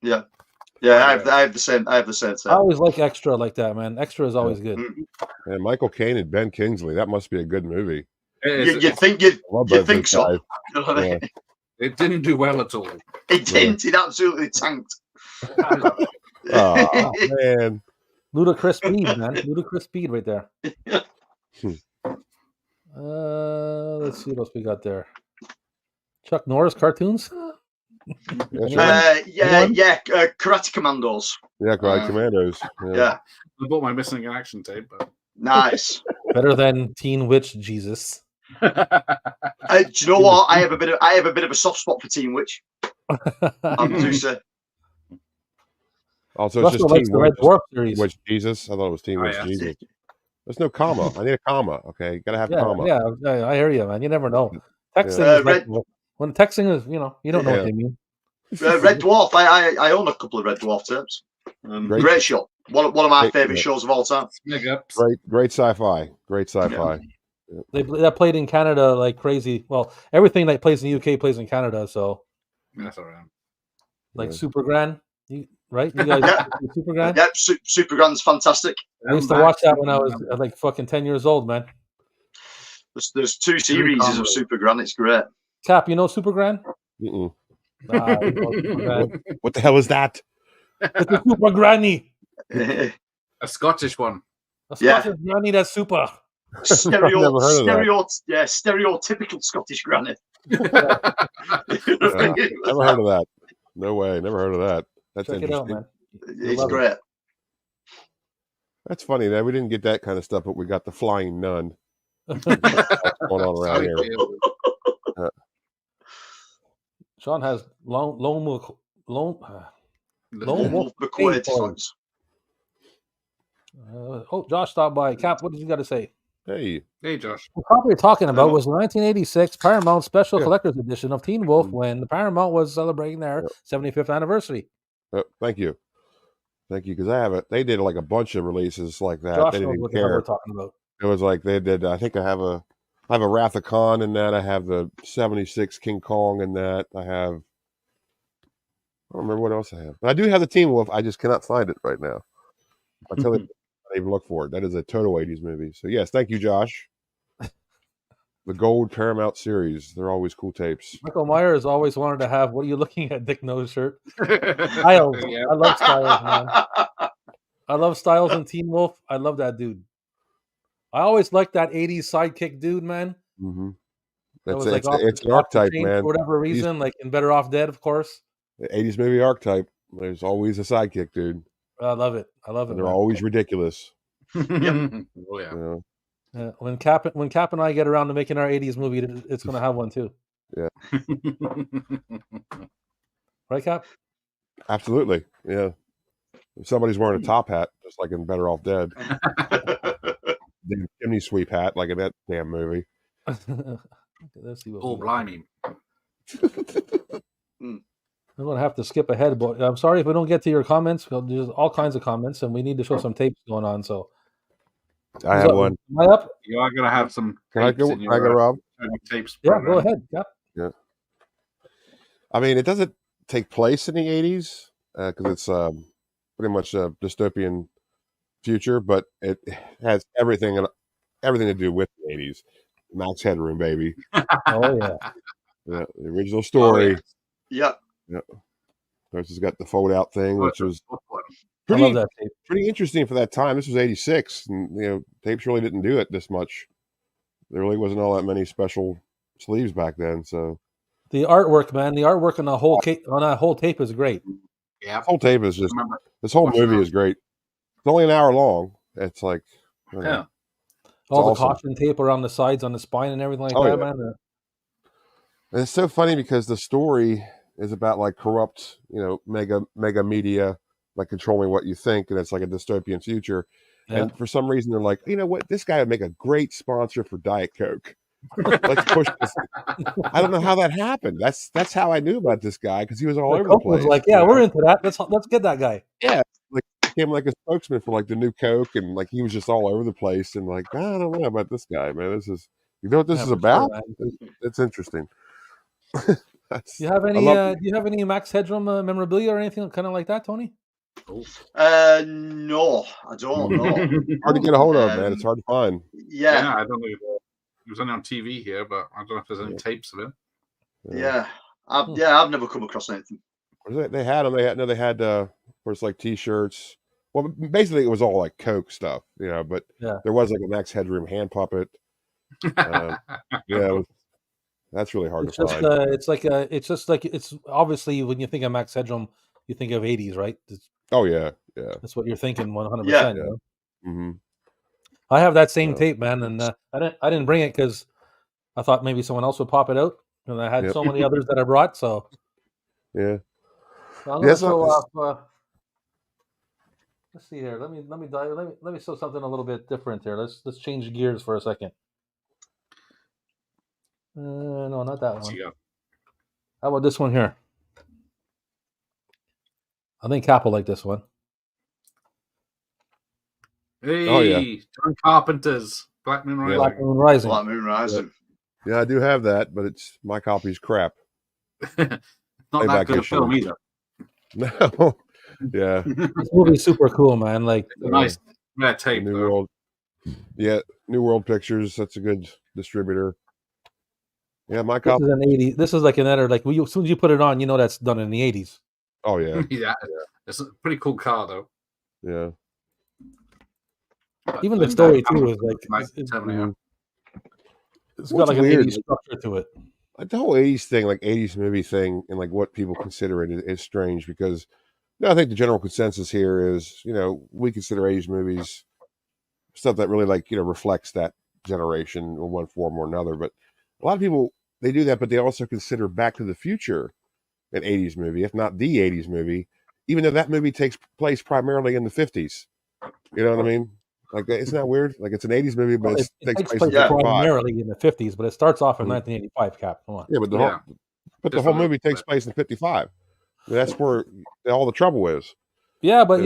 Yeah. Yeah, I have the same. I have the same. I always like Extra like that, man. Extra is always good. And Michael Caine and Ben Kingsley. That must be a good movie. You think so? Yeah. It didn't do well at all. It didn't. It absolutely tanked. Oh man, Ludicrous Speed, man. Ludicrous Speed, right there. Let's see what else we got there. Chuck Norris cartoons. Karate Commandos. Yeah, Karate Commandos. Yeah. I bought my missing in action tape. But... Nice. Better than Teen Witch Jesus. Do you know what? I have a bit of a soft spot for Teen Witch. I'm too say. Also, it's just Teen the Red Dwarf series. Witch Jesus. I thought it was Teen Witch Jesus. There's no comma. I need a comma. Okay, gotta have comma. Yeah, I hear you, man. You never know. Texting is when texting is, you don't know what they mean. Red Dwarf. I own a couple of Red Dwarf tapes. Great show. One of my favorite shows of all time. Great sci-fi. Great sci-fi. Yeah. That played in Canada like crazy. Well, everything that plays in the UK plays in Canada. So that's all right. Like Super Gran, right? You guys, Super Gran? Yeah, Super Gran's fantastic. I used to watch that when I was like fucking 10 years old, man. There's 2 series of Super Gran. It's great. Cap, you know Super Gran? Mm-mm. What the hell is that? It's a Super Granny. A Scottish one. A Scottish Granny that's super. Stereotypical Scottish granny. Never heard of that. No way. Never heard of that. That's Check interesting. it out, man. It's great. That's funny that we didn't get that kind of stuff, but we got the Flying Nun. What's going on around here? Sean has lone wolf McQuaid songs. Josh stopped by. Cap, what did you got to say? Hey, Josh. The copy you're talking about was the 1986 Paramount Special Collector's Edition of Teen Wolf when the Paramount was celebrating their 75th anniversary. Thank you, because I have they did like a bunch of releases like that. Josh they knows didn't what care. we're talking about. It was like they did. I think I have a Wrath of Khan in that. I have the 76 King Kong in that. I don't remember what else I have. But I do have the Teen Wolf. I just cannot find it right now. I'll tell you. I even look for it. That is a total 80s movie. So yes, thank you, Josh. The Gold Paramount series. They're always cool tapes. Michael Myers always wanted to have what are you looking at, Dick Nose shirt? Styles. Yeah. I love Styles, man. I love Styles and Teen Wolf. I love that dude. I always liked that 80s sidekick dude, man. Mm-hmm. It's an archetype, man. For whatever reason, like in Better Off Dead, of course. The 80s movie archetype. There's always a sidekick, dude. I love it. And they're always ridiculous. Oh yeah. When Cap and I get around to making our 80s movie, it's going to have one too. Yeah. Right, Cap? Absolutely. Yeah. If somebody's wearing a top hat, just like in Better Off Dead. damn chimney sweep hat like in that damn movie. Let's see what Oh, we got. blimey. I'm going to have to skip ahead, but I'm sorry if we don't get to your comments. There's all kinds of comments, and we need to show some tapes going on. So I have one. Am I up? You are going to have some Can I tapes go? in Can I go, your Rob? tapes. Yeah, program. go ahead. Yeah. Yeah. I mean, it doesn't take place in the 80s because it's pretty much a dystopian future, but it has everything to do with the 80s. Max Headroom, baby. Oh yeah. Yeah, the original story. Yeah. Of course, it's got the fold out thing, which was I love that tape. pretty interesting for that time. This was 86, and tapes really didn't do it this much. There really wasn't all that many special sleeves back then. So The artwork, man, the artwork on the whole tape is great. Yeah. this whole tape is just this whole movie is great. It's only an hour long. It's like Yeah. All the awesome. caution tape around the sides on the spine and everything like that, Yeah. man. And it's so funny because the story is about like corrupt, mega media, like controlling what you think, and it's like a dystopian future. Yeah. And for some reason, they're like, you know what, this guy would make a great sponsor for Diet Coke. Let's push this. I don't know how that happened. That's how I knew about this guy because he was all over the Coke place. was like, yeah, we're into that. Let's get that guy. Yeah, like became like a spokesman for like the new Coke, and like he was just all over the place. And like, I don't know about this guy, man. This is, what this Yeah, is for about? sure, It's interesting. Do you have any? Do you have any Max Headroom memorabilia or anything kind of like that, Tony? No, I don't know. Hard to get a hold of, man. It's hard to find. Yeah. I don't know. It was only on TV here, but I don't know if there's any tapes of it. Yeah. I've never come across anything. They had them. They had of course, like T-shirts. Well, basically, it was all like Coke stuff, But there was like a Max Headroom hand puppet. That's really hard to find. It's obviously when you think of Max Headroom, you think of 80s, right? Oh yeah. That's what you're thinking 100%. Yeah. Mm-hmm. I have that same tape, man, and I didn't bring it because I thought maybe someone else would pop it out, and I had so many others that I brought. So yeah. So I'm gonna show off. Let's see here. Let me show something a little bit different here. Let's change gears for a second. No, not that one. How about this one here? I think Cap will like this one. Hey, oh yeah, John Carpenter's Black Moon Rising. Black Moon Rising. Black Moon Rising. Yeah, I do have that, but my copy's crap. Not that good a film either. No. Yeah. This movie's super cool, man. Like nice tape. New World. Yeah, New World Pictures. That's a good distributor. Yeah, my copy. This is an 80s. This is like another as soon as you put it on, that's done in the 80s. Oh yeah. Yeah. It's a pretty cool car though. Yeah. Even the story too is like it's got like an 80s structure to it. Like the whole 80s thing, like 80s movie thing, and like what people consider it is strange because I think the general consensus here is, we consider 80s movies stuff that really reflects that generation in one form or another. But a lot of people, they do that, but they also consider Back to the Future an 80s movie, if not the 80s movie, even though that movie takes place primarily in the 50s. You know what I mean? Like, isn't that weird? Like, it's an 80s movie, but it takes place primarily in the 50s, but it starts off in 1985, Cap. Come on. Yeah, but the whole movie takes place in 55. I mean, that's where all the trouble is. Yeah, but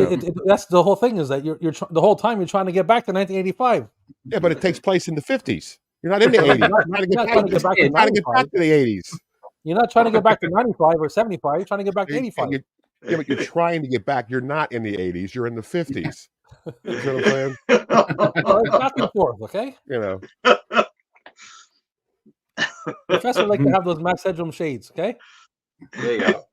that's the whole thing is that you're the whole time you're trying to get back to 1985. Yeah, but it takes place in the 50s. You're not in the 80s. You're trying to get back to the 80s. You're not trying to get back to 95 or 75. You're trying to get back to 85. Yeah, but you're trying to get back. You're not in the 80s. You're in the 50s. You know what I'm saying? It's back and forth, okay? Professor like to have those Max Headroom shades, okay? There you go.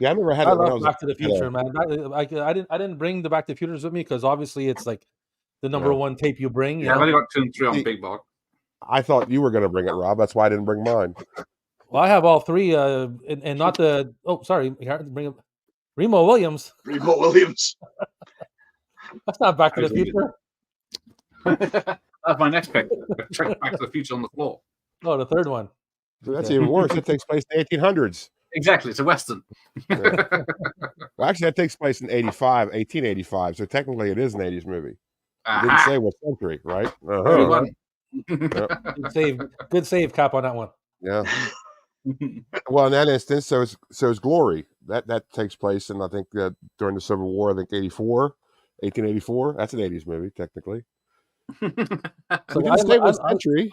Yeah, I remember I had I it when I love was Back to the Future, man. I didn't bring the Back to the Futures with me because obviously it's like the number one tape you bring. Yeah, I've only got 2 and 3 on Big Box. I thought you were going to bring it, Rob. That's why I didn't bring mine. Well, I have all 3, and not the. Oh, sorry, bring up Remo Williams. Remo Williams. That's not Back to the Future. That's my next pick. Check Back to the Future on the floor. Oh, the third one. So that's even worse. It takes place in the 1800s. Exactly, it's a Western. Well, actually, that takes place in 1885. So technically, it is an 80s movie. It didn't say what century, right? Very Uh-huh. well. Good save, Cap, on that one. Yeah. Well, in that instance, so is Glory. That takes place in, I think, during the Civil War. I think 1884. That's an 80s movie, technically. So It didn't say what century.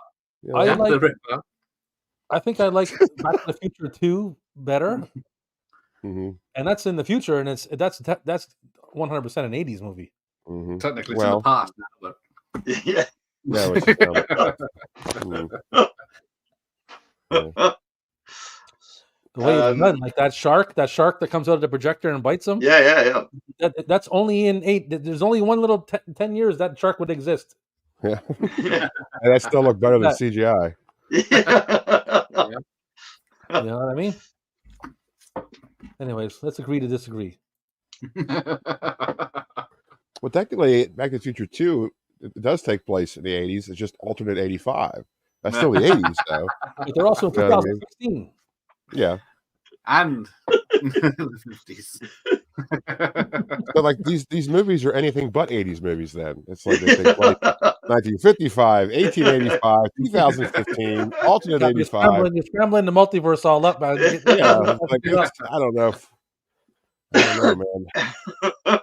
I think I like Back to the Future 2 better. Mm-hmm. And that's in the future, and that's 100% an 80s movie. Mm-hmm. Technically, it's in the past now, but Yeah. Yeah. The way it's done, like that shark that comes out of the projector and bites him. Yeah. That's only in 8. There's only one little 10 years that shark would exist. Yeah. And that still looked better than CGI. Yeah. You know what I mean? Anyways, let's agree to disagree. Well, technically, Back to the Future 2, it does take place in the 80s. It's just alternate 85. That's still the 80s, though. But they're also in 2016. Yeah. And the 50s. But like these movies are anything but 80s movies then. It's like they take place 1955, 1885, 2015, alternate 85. You're scrambling the multiverse all up, man. Yeah, like, I don't know. Man.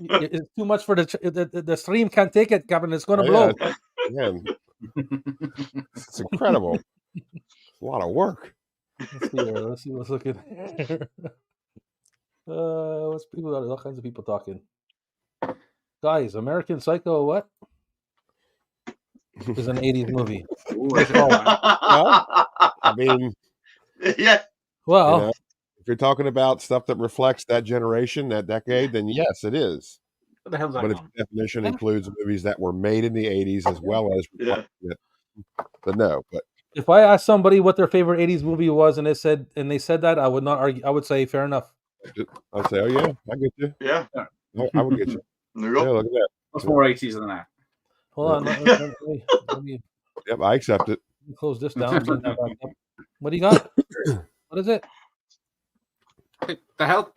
It's too much for the stream can't take it, Kevin. It's going to blow. Man. It's incredible. It's a lot of work. Let's see what's looking here. What's people? All kinds of people talking. Guys, American Psycho, what? Is an 80s movie. Well, I mean, yeah. Well, if you're talking about stuff that reflects that generation, that decade, then yes, it is. What the hell's that? But its definition includes movies that were made in the 80s as well as it. But no, but if I asked somebody what their favorite 80s movie was and they said that, I would not argue. I would say fair enough. I'd say, oh yeah, I get you. Yeah. I would get you. There you go. Yeah, look at that. What's more 80s than that? Hold on. Let me Yep, I accept it. close this down. What do you got? What is it? The hell?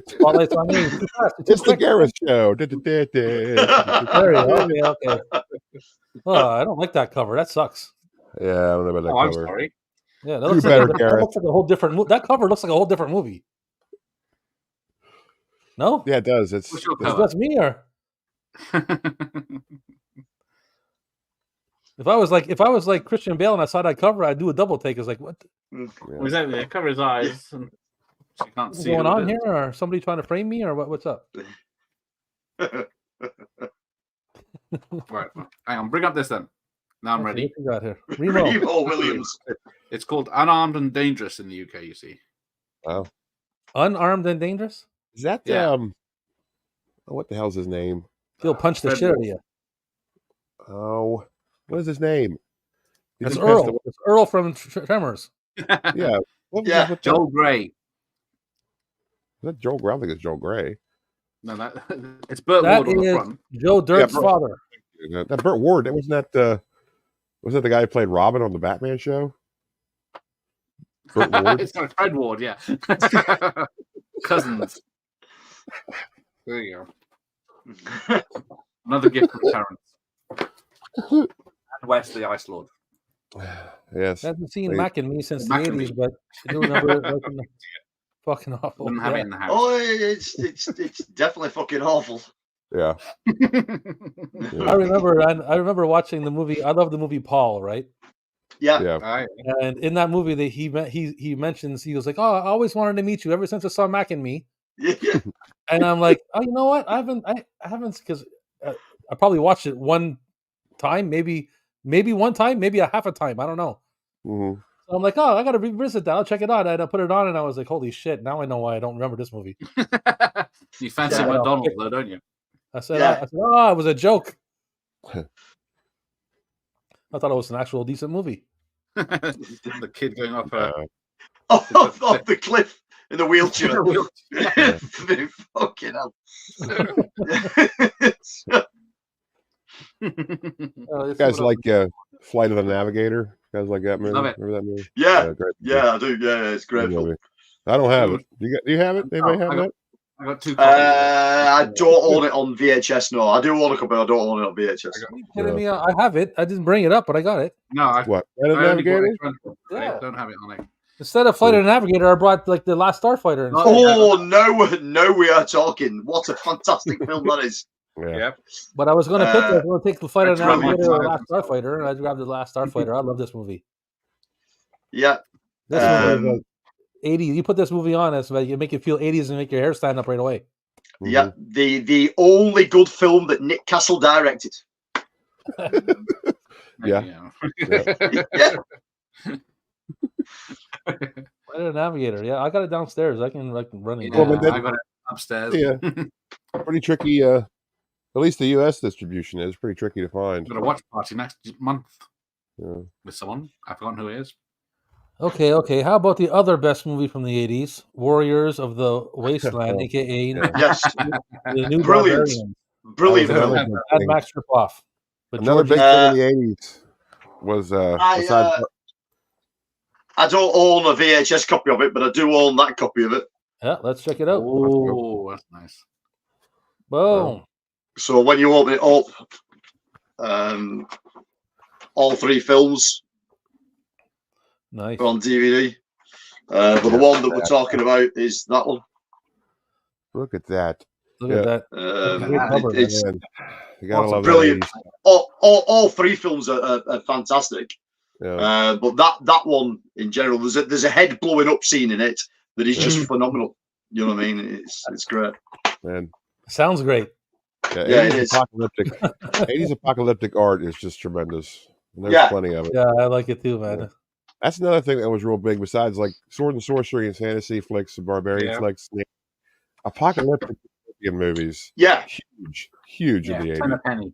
Spotlight's on me. It's the Gareth Show. Okay. Oh, I don't like that cover. That sucks. Yeah, I don't know about that cover. I'm sorry. Yeah, that looks like a whole different. That cover looks like a whole different movie. No? Yeah, it does. It's that's me or if I was like Christian Bale and I saw that cover, I'd do a double take. It's like, what? Exactly. I cover his eyes and you can't What's see going on here, or somebody trying to frame me, or what's up? Right. Hang on, bring up this then. Now I'm ready. What you got here? Remo Williams. It's called Unarmed and Dangerous in the UK, you see. Oh. Unarmed and Dangerous? Is that what the hell's his name? He'll punch the shit out of you. Oh, what is his name? It's Earl. It's Earl from Tremors. Yeah. Joel Grey. Is that Joel Grey? I think it's Joel Grey. No, it's Burt Ward on the front. Joe Dirk's father. That Burt Ward. That wasn't that the guy who played Robin on the Batman show? Burt Ward? It's Fred Ward, yeah. Cousins. There you go. Another gift from Terrence. And Wes, the Ice Lord. Yes. I haven't seen Mac and Me since the 80s, but I do remember it fucking awful. Wouldn't have it in the house. Oh, it's definitely fucking awful. Yeah. I remember watching the movie. I love the movie Paul, right? Yeah. And in that movie, that he mentions, he was like, "Oh, I always wanted to meet you ever since I saw Mac and Me." Yeah. And I'm like, "Oh, you know what? I haven't because I probably watched it one time, maybe one time, maybe a half a time. I don't know." Mm-hmm. So I'm like, "Oh, I got to revisit that. I'll check it out." And I put it on, and I was like, "Holy shit! Now I know why I don't remember this movie." You fancy McDonald's, though, don't you? I said, "Oh, it was a joke." I thought it was an actual decent movie. The kid going up off the cliff in the wheelchair. Fucking hell. You guys like Flight of the Navigator? You guys like that movie? Love it. Remember that movie? Yeah, I do. Yeah, it's great. Movie. I don't have it. Do you have it? Anybody have that? I got 2 copies. I don't own it on VHS. No, I do own a copy. I don't own it on VHS. Are you kidding me? I have it. I didn't bring it up, but I got it. No, I What? Planet only bought Navigator? it 20. Yeah. I don't have it on it. Instead of Fighter Navigator, I brought like the Last Starfighter. Instead. Oh no, we are talking. What a fantastic film that is. Yeah. Yep. But I was going to pick. I was going to take the Fighter That's really Navigator or nice. Last Starfighter, and I grabbed the Last Starfighter. I love this movie. Yeah. This movie is like 80. You put this movie on, it's like you make you feel 80s and make your hair stand up right away. Yeah. The only good film that Nick Castle directed. Yeah. Yeah. Fighter Navigator. Yeah, I got it downstairs. I can run it. Well, but then- I got it upstairs. Yeah. Pretty tricky. At least the U.S. distribution is pretty tricky to find. Got a watch party next month Yeah. with someone. I've forgotten who it is. Okay. How about the other best movie from the 80s? Warriors of the Wasteland, aka Yes. the new Brilliant. Barbarians. Brilliant That was film. another big Mad thing. Max ripoff. But Another big George- thing in the '80s was besides I don't own a VHS copy of it, but I do own that copy of it. yeah, let's check it out. Oh, that's nice. Boom. So when you open it up, all 3 films Nice. are on DVD. But the one that we're talking about is that one. look at that. Look at that. Great cover, It's Man, you gotta love brilliant. the all 3 films are fantastic. 80s. Yeah. But that one in general, there's a head blowing up scene in it that is just phenomenal. You know what I mean? It's great. Man. Sounds great. Yeah, Yeah, 80s it is. apocalyptic. 80s apocalyptic art is just tremendous. And there's Yeah. plenty of it. Yeah, I like it too, man. Yeah. That's another thing that was real big. Besides, like sword and sorcery and fantasy flicks and barbarian Yeah. flicks, apocalyptic movies, Yeah, huge Yeah, in the 10 a 80s. penny.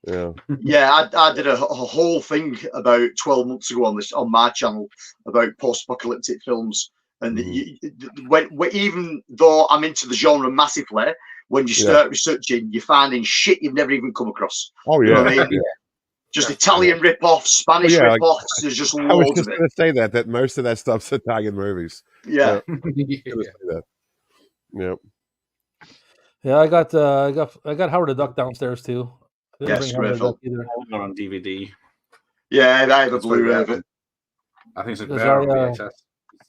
Yeah, yeah. I did a whole thing about 12 months ago on my channel about post-apocalyptic films, and even though I'm into the genre massively, when you start researching, you're finding shit you've never even come across. oh You yeah, know what I mean? yeah. Just Italian rip-offs, Spanish Oh, yeah, like- rip-offs. There's just I was loads just of it. going to say that most of that stuff's Italian movies. Yeah. Gonna say that. Yep. Yeah, I got Howard the Duck downstairs too. I didn't Yes, bring Howard the great Duck either. Not on DVD. Yeah, I have a Blu-ray of it. I think it's a Because rare on I, VHS.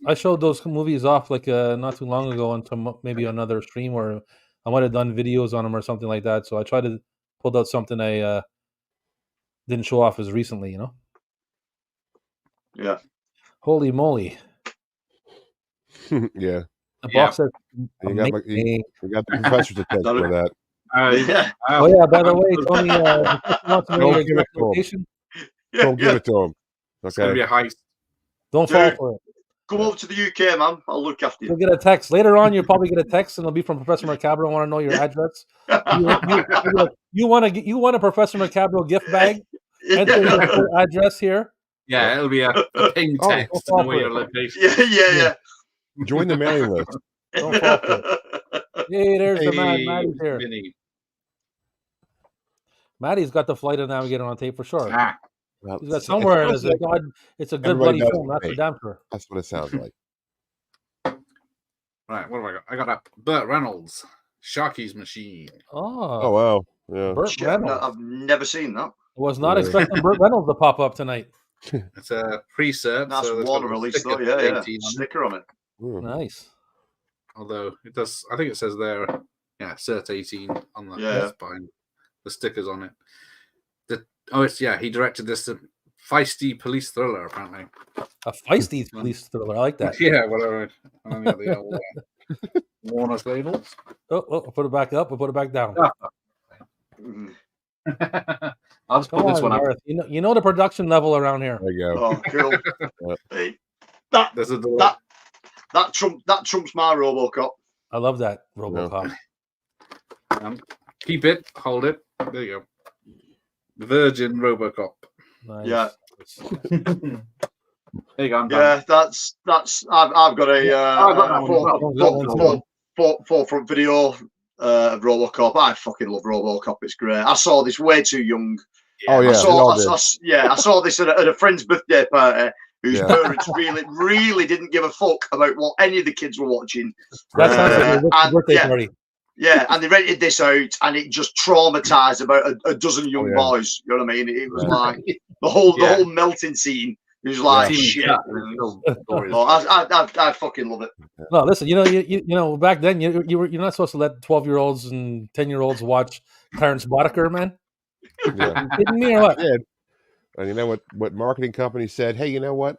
I showed those movies off like not too long ago on maybe another stream where I might have done videos on them or something like that. So I tried to pull out something I didn't show off as recently, you know. Yeah. Holy moly! Yeah. The Yeah. box set. You got, amazing. you got the professor's attention for that. Yeah. Oh yeah! By the way, Tony, wants to know Don't your give it exact to him. location. Don't give it to him. It's going to be Okay. a heist. Don't Dude. fall for it. Come over to the UK, man. I'll look after You'll you. get a text later on. You'll probably get a text, and it'll be from Professor Macabro. I want to know your address. You want a Professor Macabro gift bag? Enter your full address here. Yeah, it'll be a ping Oh, text to don't know fall your for it. location. yeah. Join the mailing list. Don't fall for it. Hey, there's the man. Hey, Maddie's here. Vinny. Maddie's got the Flight of Navigator on tape for sure. Ah, Well, He's got somewhere. it sounds It's like it's a good everybody bloody knows film. That's me. for damn sure. that's what it sounds like. right, what have I got? I got a Burt Reynolds, Sharky's Machine. Oh Oh, wow. Yeah. Burt Shit, Reynolds. I've never seen that. Was not Yeah. expecting Burt Reynolds to pop up tonight. It's a pre-cert. Nice so there's water got a release, sticker though. Yeah. 18 on it. Sticker on it. Mm. Nice. Although it does, I think it says there, yeah, cert 18 on the Yeah. spine. The stickers on it. He directed this feisty police thriller, apparently. A feisty police thriller. I like that. Yeah, whatever. I don't know the old Warner's labels. Oh, I'll put it back up. I'll put it back down. Mm. I'll just Come put this on, one up. Gareth. You know the production level around here. There you go. Oh, cool. Yeah. Hey, There's a that trumps my RoboCop. I love that RoboCop. keep it, hold it. There you go. The Virgin RoboCop. Nice. Yeah. There you go. I'm done. Yeah, that's. I've got a forefront video of RoboCop. I fucking love RoboCop. It's great. I saw this way too young. Oh yeah. I we all did. saw this at a friend's birthday party whose parents really didn't give a fuck about what any of the kids were watching. That sounds like a birthday party. Yeah, and they rented this out, and it just traumatized about a dozen young boys. You know what I mean? It was like the whole melting scene. It was like shit. I fucking love it. No, listen, you know, back then you're not supposed to let 12-year-olds and 10-year-olds watch Clarence Boddicker, man. Yeah. You kidding me or what? And you know what marketing company said? Hey, you know what?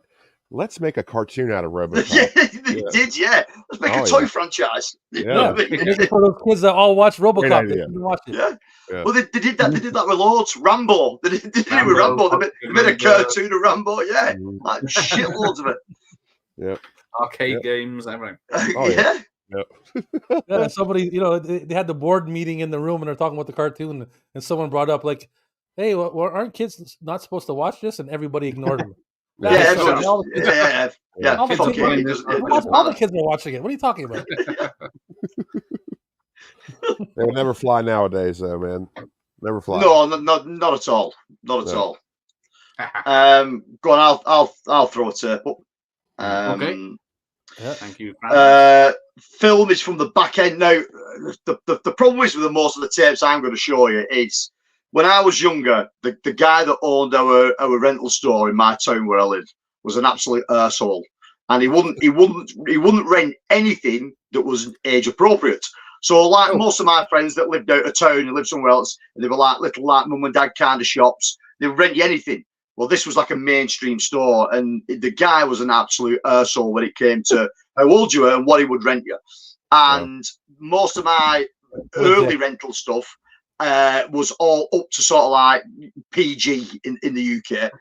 Let's make a cartoon out of RoboCop. They did, yeah. Let's make a toy franchise. Yeah. For those kids that all watch RoboCop, they didn't watch it. Yeah. Well, they did that. They did that with loads. Rambo. They did it with Rambo. They made a cartoon of Rambo. Yeah, like shitloads of it. Yeah. Arcade games, everything. Yeah. Somebody, they had the board meeting in the room and they're talking about the cartoon, and someone brought up like, "Hey, aren't kids not supposed to watch this?" And everybody ignored them. All the kids are watching it. What are you talking about? They would never fly nowadays, though, man. Never fly. No, not at all. Not at all. Go on, I'll throw a tape up. Okay. Yeah, thank you. Film is from the back end. Now, the problem is with most of the tapes I'm going to show you is when I was younger, the guy that owned our rental store in my town where I lived was an absolute arsehole, and he wouldn't rent anything that was age appropriate. So like most of my friends that lived out of town and lived somewhere else, and they were like little like mum and dad kind of shops, they would rent you anything. Well, this was like a mainstream store, and the guy was an absolute arsehole when it came to how old you were and what he would rent you. And most of my early rental stuff was all up to sort of like PG in the UK.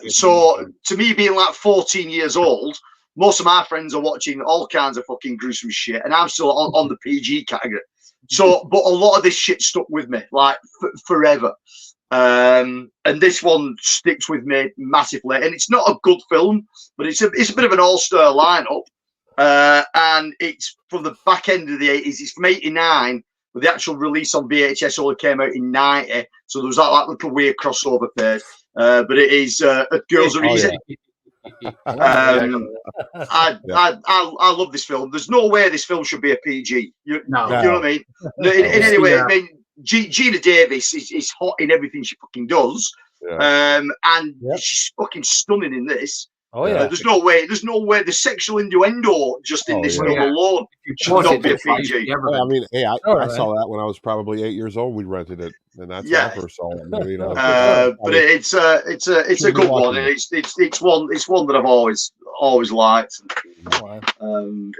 So to me, being like 14 years old, most of my friends are watching all kinds of fucking gruesome shit, and I'm still on the PG category. So, but a lot of this shit stuck with me like forever. And this one sticks with me massively, and it's not a good film, but it's a bit of an all-star lineup, and it's from the back end of the 80s. It's from 89, but the actual release on VHS only came out in 90, so there was that like little weird crossover phase. But it is Girls Are Easy. I love this film. There's no way this film should be a PG. You know what I mean? In any way, I mean, Gina Davis is hot in everything she fucking does, and she's fucking stunning in this. Oh yeah, there's no way the sexual innuendo just in this film alone should not be a PG. I mean, hey, I saw that when I was probably 8 years old. We rented it, and that's when I first saw it. You know, but it's a good one. And it's one that I've always liked. And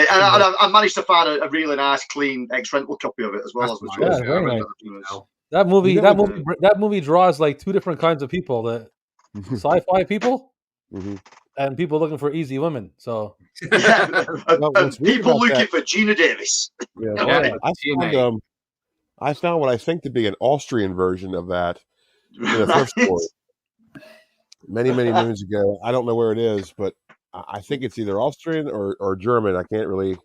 I managed to find a really nice, clean ex-rental copy of it as well. That movie draws like two different kinds of people: the sci-fi people. And people looking for easy women. So people looking for Gina Davis. I found what I think to be an Austrian version of that in the first story many moons ago. I don't know where it is, but I think it's either Austrian or German. I can't really.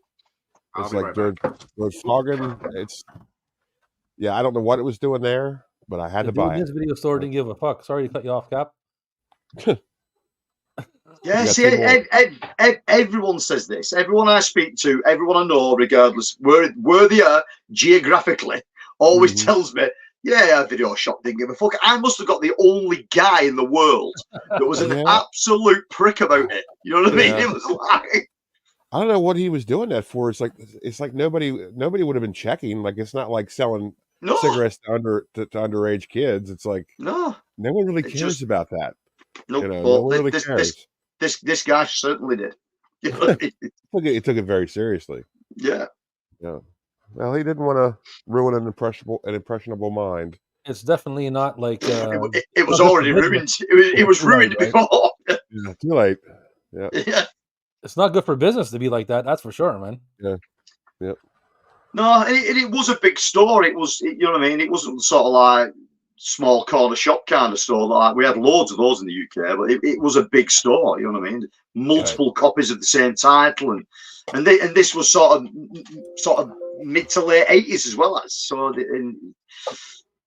It's like Volkswagen. It's I don't know what it was doing there, but I had to buy it. This video store didn't give a fuck. Sorry to cut you off, Cap. Yeah, see, everyone says this. Everyone I speak to, everyone I know, regardless where they are geographically, always tells me, a video shop didn't give a fuck. I must have got the only guy in the world that was an absolute prick about it. You know what I mean? It was like, I don't know what he was doing that for. It's like nobody would have been checking. Like, it's not like selling cigarettes to underage kids. It's like no one really cares about that. Nope. You know, no one really cares. This guy certainly did. He took it very seriously. Yeah. Well, he didn't want to ruin an impressionable mind. It's definitely not like it was already ruined. It was ruined before. Too late. Yeah. It's not good for business to be like that. That's for sure, man. Yeah. No, and it was a big store. It was, you know what I mean. It wasn't sort of like small corner shop kind of store. Like we had loads of those in the UK, but it was a big store. You know what I mean? Multiple copies of the same title, and this was sort of mid to late 80s as well as so.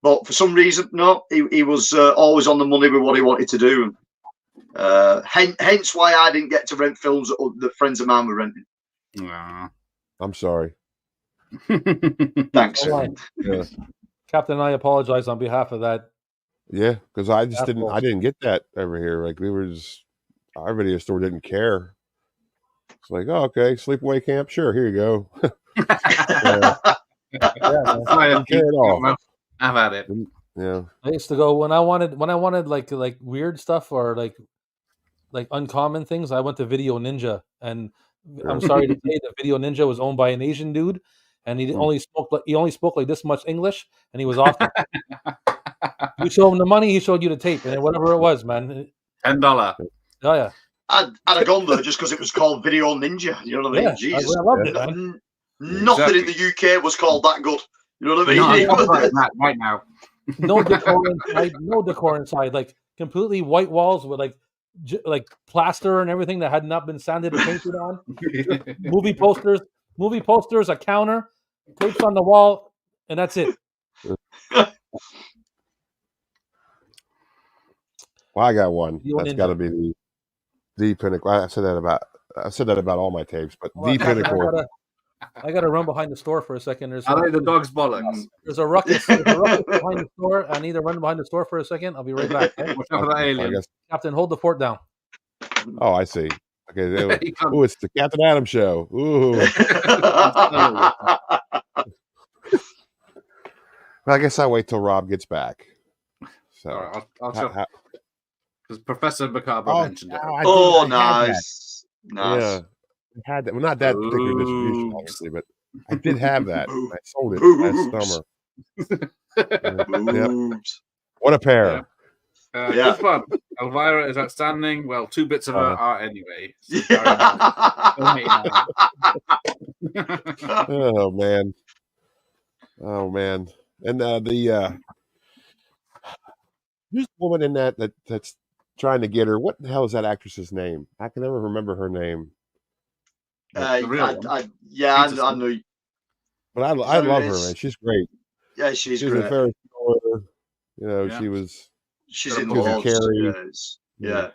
But for some reason, no, he was always on the money with what he wanted to do. Hence why I didn't get to rent films that friends of mine were renting. I'm sorry. Thanks. Yeah. Captain, I apologize on behalf of that. Yeah, because I didn't get that over here. Like our video store didn't care. It's like, oh, okay, sleepaway camp, sure, here you go. Yeah, man. Didn't care at all. I've had it. Yeah. I used to go when I wanted like weird stuff or like uncommon things. I went to Video Ninja, and I'm sorry to say that Video Ninja was owned by an Asian dude, and he only spoke like this much English, and he was awesome. You show him the money, he showed you the tape, and whatever it was, man. $10. Oh yeah. I'd have gone there just because it was called Video Ninja. You know what I mean? Yeah, Jesus. I loved it, man. Nothing in the UK was called that good. You know what I mean? Right now. No decor inside, like completely white walls with like plaster and everything that had not been sanded or painted on. movie posters, a counter, tapes on the wall, and that's it. Well, I got one. Video That's Ninja. got to be the pinnacle. I've said that about all my tapes, but Hold the on, pinnacle. I gotta run behind the store for a second. I like the dog's bollocks. There's a ruckus behind the store. I need to run behind the store for a second. I'll be right back. Okay? Watch out for that alien. Captain, hold the fort down. Oh, I see. Okay. Oh, it's the Captain Adam show. Ooh. Well, I guess I'll wait till Rob gets back. So, all right, I'll show. Because Professor Macabre mentioned it. Oh, nice. Nice. Yeah. I had that. Well, not that particular distribution, obviously, but I did have that. I sold it last summer. Yep. What a pair. Good fun. Elvira is outstanding. Well, 2 bits of her are anyway. So Oh man. And who's the woman in that's trying to get her? What the hell is that actress's name? I can never remember her name. I know. But I love her, man. She's great. Yeah, she's great. great. A Ferris Bueller, you know, she was. She's in the Carrie. Yeah.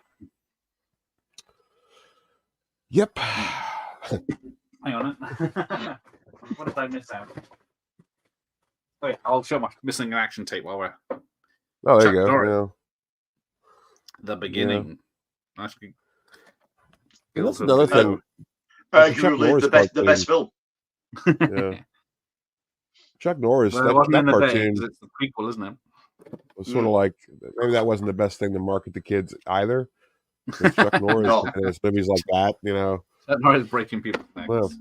Yep. Hang on. What did I miss out? Wait, I'll show my missing in action tape while we're. Oh, there you go. Yeah. The beginning. Yeah. Actually, that's another thing. Arguably the best film. Yeah. Chuck Norris, that cartoon. It's the prequel, isn't it? Was sort of like maybe that wasn't the best thing to market to kids either. Chuck Norris and his movies like that, you know. Chuck Norris breaking people's necks. Well.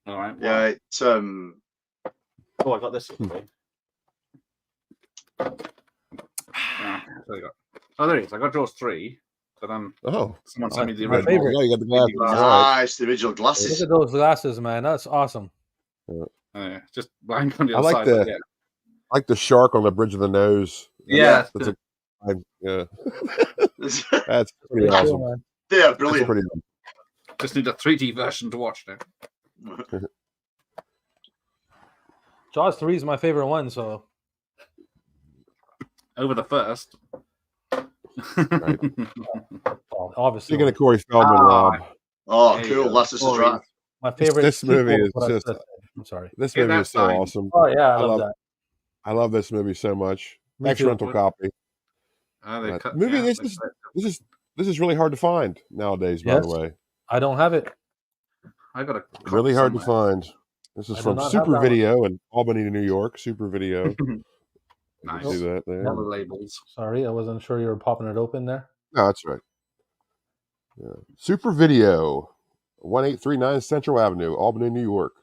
All right. Yeah, it's Oh, I got this. There he is. I got Jaws 3, but someone sent me the original. Favorite. Oh, you got the glasses. Nice, the original glasses. Look at those glasses, man. That's awesome. Just blind on the other side. I like the shark on the bridge of the nose. Yeah. Yeah. That's pretty awesome. Man. Yeah, brilliant. Pretty Just need a 3D version to watch now. Jaws 3 is my favorite one, so. Over the first. Right. Well, obviously. Speaking of Corey Feldman, Rob. Oh, cool. That's just right. My favorite. This movie is just. I'm sorry. This movie is so awesome. Oh yeah, I love that. I love this movie so much. Rental copy. Movie. This is really hard to find nowadays. By the way, I don't have it. I got really hard to find. This is from Super Video in Albany, New York. Super Video. Nice. See that there. All the labels. Sorry, I wasn't sure you were popping it open there. No, that's right. Yeah. Super Video, 1839 Central Avenue, Albany, New York.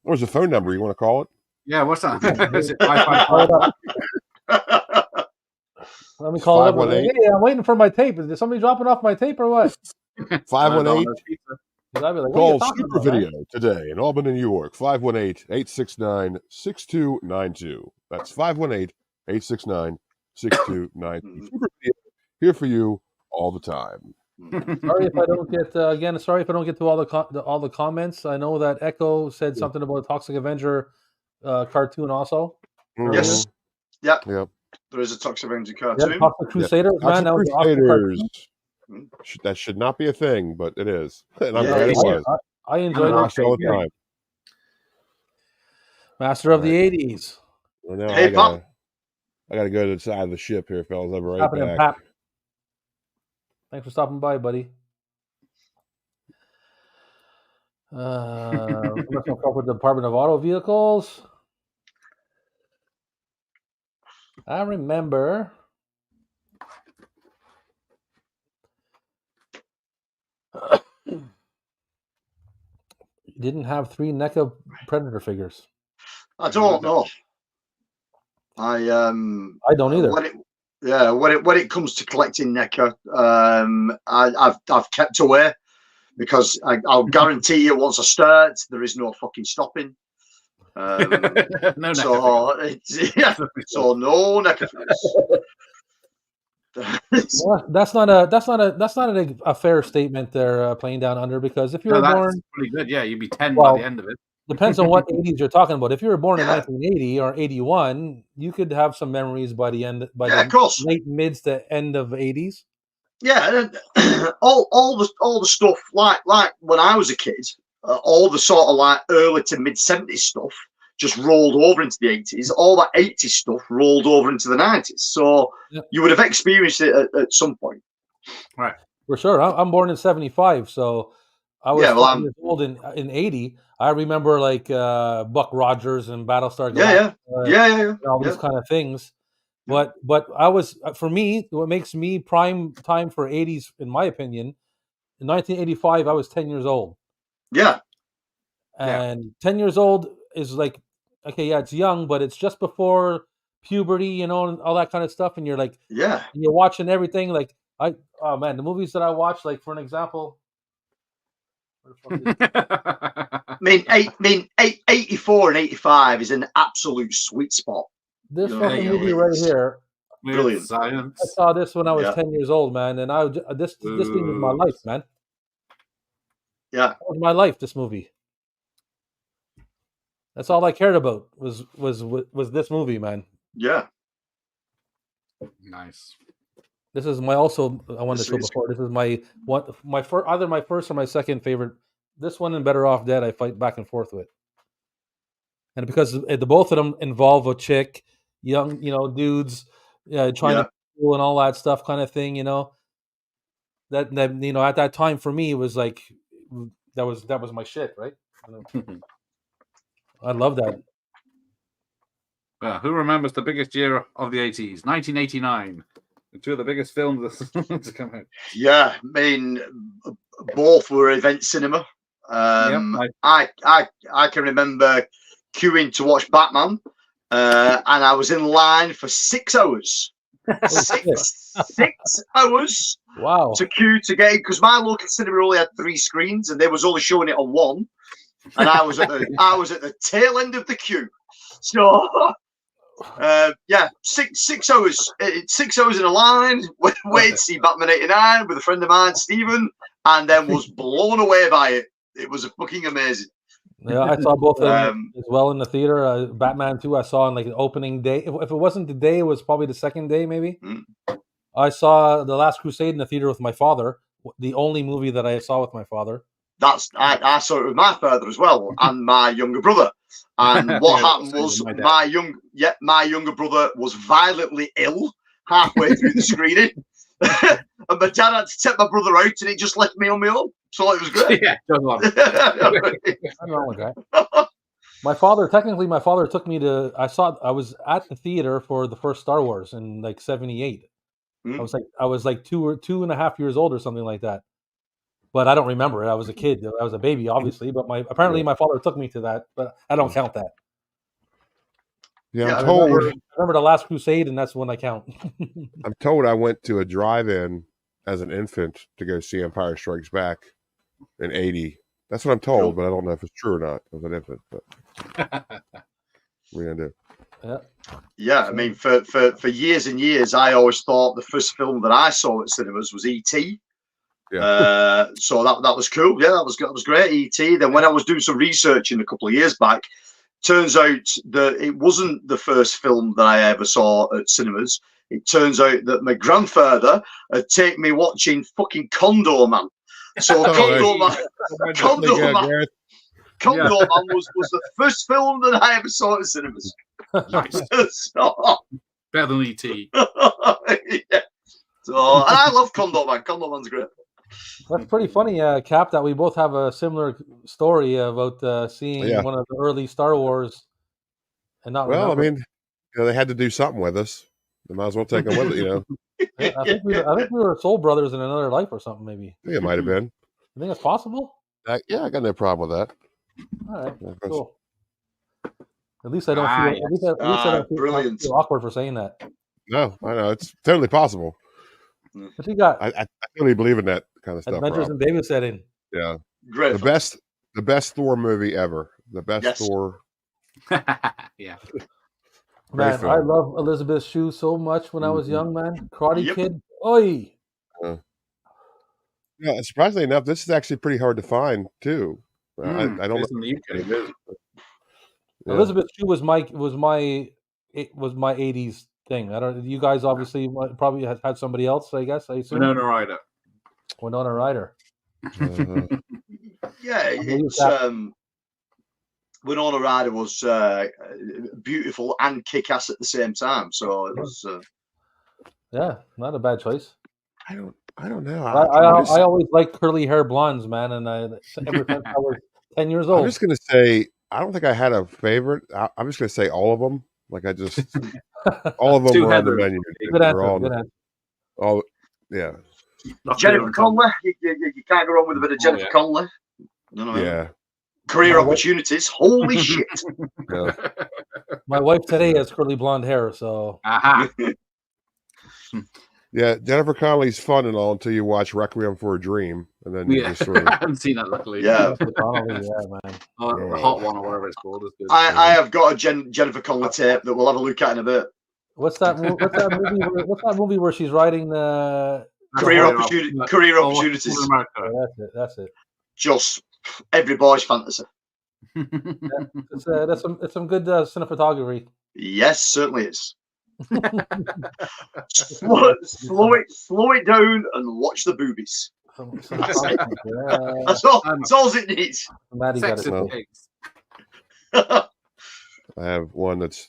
There's a phone number. You want to call it? Yeah, what's that? Is it 555? Let me call it up. Hey, I'm waiting for my tape. Is there somebody dropping off my tape or what? 518. Like, call Super Video today in Albany, New York. 518-869-6292. That's 518-869-6292. Super Video, here for you all the time. Sorry if I don't get Sorry if I don't get to all the comments. I know that Echo said something about Toxic Avenger cartoon also. Yes. Yep. There is a Toxic Avenger Yeah, cartoon. Toxic Crusaders, man. That was an awesome Crusaders. cartoon. That should not be a thing, but it is, and I'm Yeah, glad it it's- was. I enjoyed I watch it. all the time. Master of the 80s. Well, now Hey, I gotta go to the side of the ship here, fellas. I'll be right Happening, back. Pap. Thanks for stopping by, buddy. Let's go with the Department of Auto Vehicles. I remember you didn't have 3 NECA Predator figures. I don't know. I don't either. When it comes to collecting NECA, I've kept away because I'll guarantee you once I start, there is no fucking stopping. No NECA so no NECA figures. Well, that's not a fair statement there, Playing Down Under, because if you were born, pretty good. Yeah, you'd be 10 by the end of it. Depends on what 80s you're talking about. If you were born in 1980 or 81, you could have some memories by the of course. late mids to end of 80s. Yeah, all the stuff like when I was a kid, all the sort of like early to mid 70s stuff just rolled over into the 80s. All that 80s stuff rolled over into the 90s. So you would have experienced it at some point. Right. For sure. I'm born in 75, so I was 5 years old in 80. I remember like Buck Rogers and Battlestar Galactica, all these kind of things. But I was, for me, what makes me prime time for 80s, in my opinion, in 1985, I was 10 years old. Yeah. And 10 years old is like, okay, yeah, it's young, but it's just before puberty, and all that kind of stuff. And you're like, and you're watching everything. Like, oh man, the movies that I watch, like for an example. I mean, 84 and 85 is an absolute sweet spot. This fucking movie right here, brilliant. Science. I saw this when I was 10 years old, man, and this thing was my life, man. Yeah, that was my life. This movie. That's all I cared about was this movie, man. Yeah. Nice. This is I wanted to show before. This is either my first or my second favorite. This one and Better Off Dead, I fight back and forth with. And because the both of them involve a chick, young, dudes, trying to be cool and all that stuff, kind of thing, That at that time for me, it was like that was my shit, right? I love that. Who remembers the biggest year of the 80s? 1989. Two of the biggest films to come out. Yeah, I mean, both were event cinema. I can remember queuing to watch Batman, and I was in line for 6 hours. 6 hours. Wow. To queue to get in, because my local cinema only had 3 screens, and they was only showing it on one, and I was at the tail end of the queue. So. 6 hours. 6 hours in a line. Wait to see Batman '89 with a friend of mine, Stephen, and then was blown away by it. It was fucking amazing. Yeah, I saw both of them as well in the theater. Batman 2, I saw on like an opening day. If it wasn't the day, it was probably the second day, maybe. I saw The Last Crusade in the theater with my father. The only movie that I saw with my father. I saw it with my father as well, and my younger brother. And what happened was my younger brother was violently ill halfway through the screening, and my dad had to take my brother out, and it just left me on my own. So it was great. Yeah, Nothing wrong with that. My father took me to. I was at the theater for the first Star Wars in like '78. I was like 2.5 years old or something like that. But I don't remember it. I was a kid. I was a baby, obviously. But my father took me to that. But I don't count that. Yeah, I remember The Last Crusade, and that's when I count. I'm told I went to a drive-in as an infant to go see Empire Strikes Back in '80. That's what I'm told, but I don't know if it's true or not. I was an infant, but what are you gonna do? Yeah. I mean, for years and years, I always thought the first film that I saw at cinemas was E.T. Yeah. So that was cool. Yeah, that was great. E.T. Then when I was doing some research in a couple of years back, turns out that it wasn't the first film that I ever saw at cinemas. It turns out that my grandfather had taken me watching fucking Condor Man. So Condor Man was the first film that I ever saw at cinemas. Nice. So, Better than E.T. yeah. So I love Condor Man. Condor Man's great. That's pretty funny, Cap, that we both have a similar story about seeing one of the early Star Wars and not Well, remember. I mean, they had to do something with us. They might as well take them with it, Yeah, I think we were soul brothers in another life or something, maybe. Yeah, it might have been. I think it's possible. Yeah, I got no problem with that. All right, Yeah, cool. At least I don't feel. At least I don't feel awkward for saying that. No, I know it's totally possible. What you got? I totally believe in that kind of stuff. Adventures in Babysitting. Yeah, great. The best Thor movie ever. The best Thor. Yeah. Man, I love Elizabeth Shue so much when I was young, man. Karate Kid. Oi. Yeah, surprisingly enough, this is actually pretty hard to find too. I don't know. In the UK. Yeah. Elizabeth Shue was my 80s thing. I don't. You guys obviously probably had somebody else. I guess. I assume. Winona Ryder. Yeah, it's Winona Ryder was beautiful and kick-ass at the same time. So it was. Yeah, not a bad choice. I don't know. I always liked curly hair blondes, man, and ever since I was 10 years old. I'm just gonna say I don't think I had a favorite. I'm just gonna say all of them. Like I just all of them were on the menu. Good answer. All yeah. Jennifer Connelly. You can't go wrong with a bit of Jennifer Connelly. Yeah. Career opportunities. Holy shit. Yeah. My wife today has curly blonde hair, so. Yeah, Jennifer Connelly's fun and all until you watch Requiem for a Dream, and then you just sort of. I haven't seen that luckily. Yeah, man. The Hot One or whatever it's called is good. I have got a Jennifer Connelly tape that we'll have a look at in a bit. What's that movie where she's riding the career opportunities? Yeah, that's it. Just every boy's fantasy. It's some good cinematography. Yes, certainly is. slow it down and watch the boobies. That's all it needs. I have one that's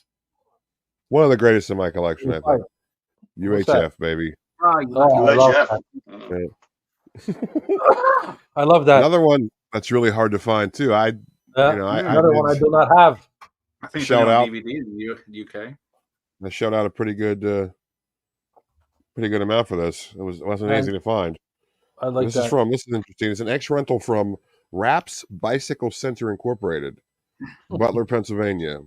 one of the greatest in my collection, I think. UHF, baby. UHF. I love that. Another one that's really hard to find too. Another one I do not have. I think shout out DVD in the UK. I showed out a pretty good amount for this. It wasn't easy to find. I like this that. This is interesting. It's an ex-rental from Raps Bicycle Center Incorporated, Butler, Pennsylvania.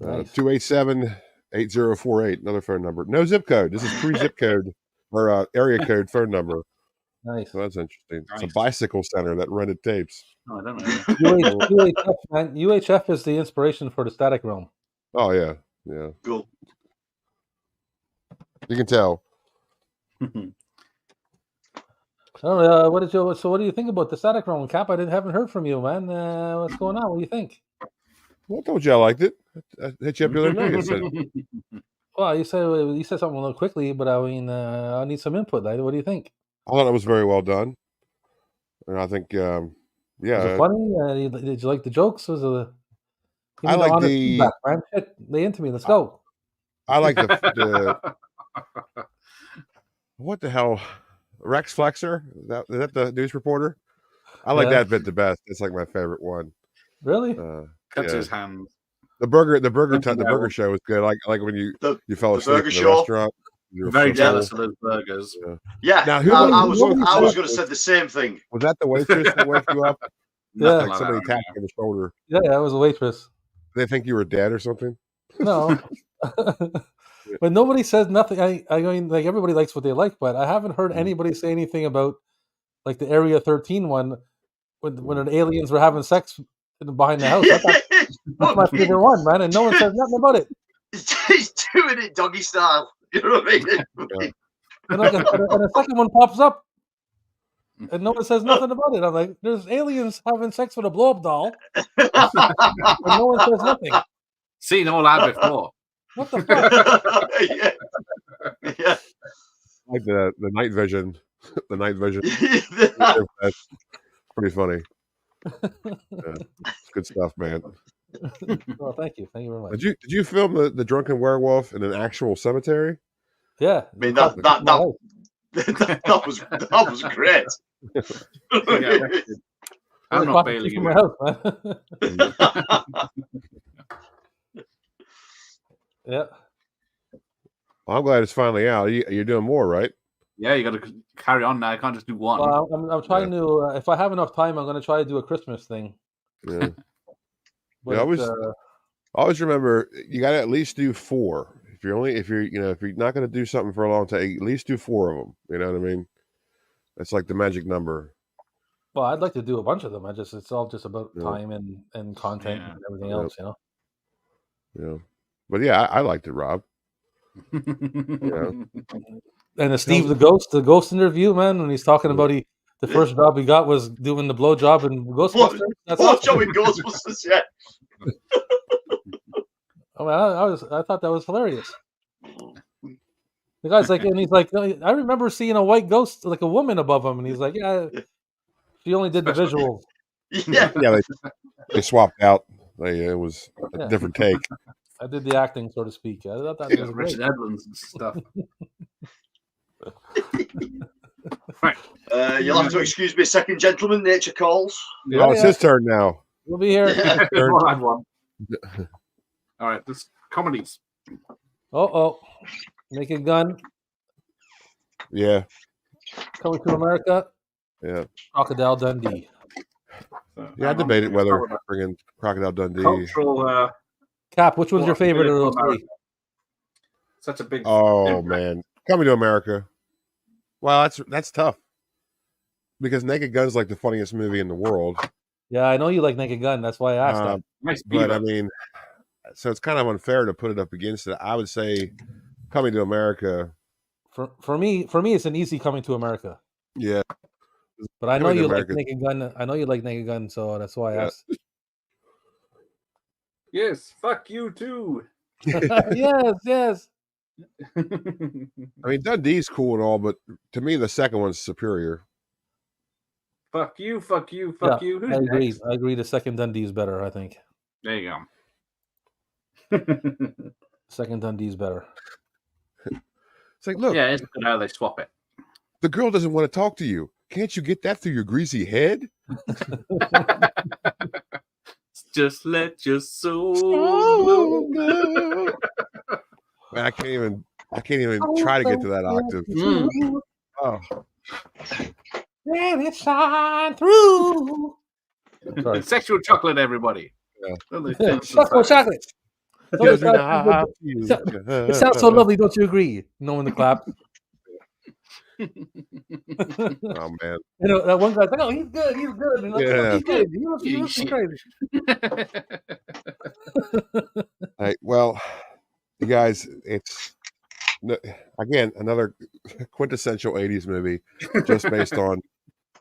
287-8048. Another phone number. No zip code. This is pre-zip code or area code phone number. Nice. So that's interesting. Nice. It's a bicycle center that rented tapes. Oh, I don't know. UHF, man. UHF is the inspiration for the Static Realm. Oh yeah. Yeah. Cool. You can tell. I don't know. What do you think about the Static Realm, Cap? I haven't heard from you, man. What's going on? What do you think? Well, I told you I liked it. I hit you up the other day. Well, you said something a little quickly, but I mean, I need some input. What do you think? I thought it was very well done, and I think, Was it funny? Did you like the jokes? I like the feedback, man. Shit, lay into me. Let's go. I like the what the hell, Rex Flexer? Is that the news reporter? I like that bit the best. It's like my favorite one. Really? Cuts his hand. The burger show was good. Like when you fell asleep in the restaurant. Very jealous of those burgers. Yeah. Now, I was going to say the same thing. Was that the waitress that woke you up? Yeah. Like somebody tapped on the shoulder. Yeah, it was a waitress. They think you were dead or something? No. But nobody says nothing. I mean, like, everybody likes what they like, but I haven't heard anybody say anything about, like, the Area 13 one when the aliens were having sex behind the house. That's my favorite one, man, and no one says nothing about it. He's doing it doggy style. You know what I mean? And a second one pops up. and no one says nothing about it. I'm like, there's aliens having sex with a blow-up doll, and no one says nothing. Seen all that before. What the fuck? Yeah. Like the night vision. The night vision. That's pretty funny. Good stuff, man. Oh, thank you very much. Did you film the drunken werewolf in an actual cemetery? Yeah, I mean that was great. I'm not bailing from you. my house, man. Yeah. Well, I'm glad it's finally out. You're doing more, right? Yeah, you got to carry on now. I can't just do one. Well, I'm trying to. If I have enough time, I'm going to try to do a Christmas thing. Yeah. But, I always remember you got to at least do 4. If you're not going to do something for a long time, at least do 4 of them. You know what I mean? That's like the magic number. Well, I'd like to do a bunch of them. It's all just about time and content and everything else, you know. Yeah, but yeah, I liked it, Rob. Yeah. And the ghost interview, man, when he's talking about the first job he got was doing the blow job in Ghostbusters. That's job in Ghostbusters, yeah. I mean, I thought that was hilarious. The guy's like, and he's like, I remember seeing a white ghost, like a woman above him, and he's like, yeah, she only did the visuals. Yeah, they swapped out. It was a different take. I did the acting, so to speak. I thought that was Richard great. Edmonds and stuff. Right. You'll have to excuse me a second, gentlemen. Nature calls. Yeah, it's his turn now. We'll be here. All right, this comedies. Naked Gun. Yeah. Coming to America. Yeah. Crocodile Dundee. Yeah, I debated whether bringing Crocodile Dundee. Cultural. Cap, which one's your favorite of those three? Such a big. Oh man, Coming to America. Well, that's tough because Naked Gun's like the funniest movie in the world. Yeah, I know you like Naked Gun. That's why I asked that. Nice, but I mean, so it's kind of unfair to put it up against it. I would say Coming to America. For me, it's an easy Coming to America. Yeah, but I know you like Naked Gun. I know you like Naked Gun, so that's why I asked. Yes, fuck you too. yes. I mean, Dundee's cool and all, but to me, the second one's superior. Fuck you. Who's I agree. next? I agree. The second Dundee is better, I think. There you go. Second Dundee is better. It's like, look. Yeah, it's good how they swap it. The girl doesn't want to talk to you. Can't you get that through your greasy head? Just let your soul blow. Man, I can't even try to get to that octave. Oh. Let it shine through. Sorry. Sexual chocolate, everybody. Yeah. Chocolate. It sounds so lovely, don't you agree? Knowing the clap. Oh man! You know that one guy's like, "Oh, he's good. He's good." And yeah, he's good. He was crazy. Right, well, you guys, it's again another quintessential '80s movie, just based on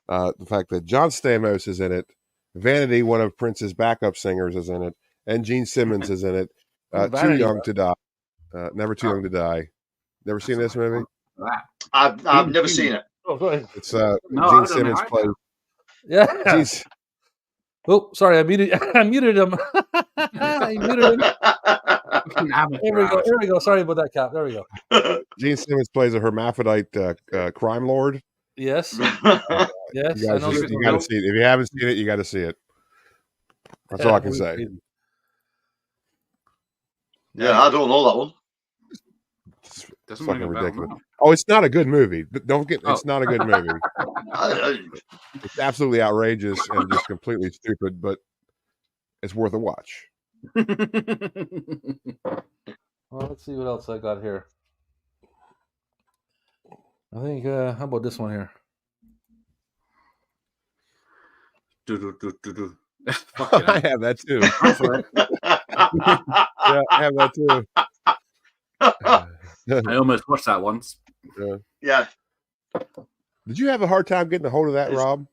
the fact that John Stamos is in it, Vanity, one of Prince's backup singers, is in it, and Gene Simmons is in it. Too Young to Die, Never Too Young to Die. Never seen this movie? I've never seen it. Oh, go ahead. It's Gene Simmons plays. Yeah. Gene's... Oh, sorry, I muted him. I muted him. Here we go. Sorry about that, Cap. There we go. Gene Simmons plays a hermaphrodite crime lord. Yes. Yes. You got to see it. If you haven't seen it, you got to see it. That's all I can say. Yeah, I don't know that one. It's fucking ridiculous. Oh, it's not a good movie. Don't get. It's not a good movie. It's absolutely outrageous and just completely stupid, but it's worth a watch. Well, let's see what else I got here. I think. How about this one here? I have that too. Yeah, I have that too. I almost watched that once. Yeah. Did you have a hard time getting a hold of that, Rob?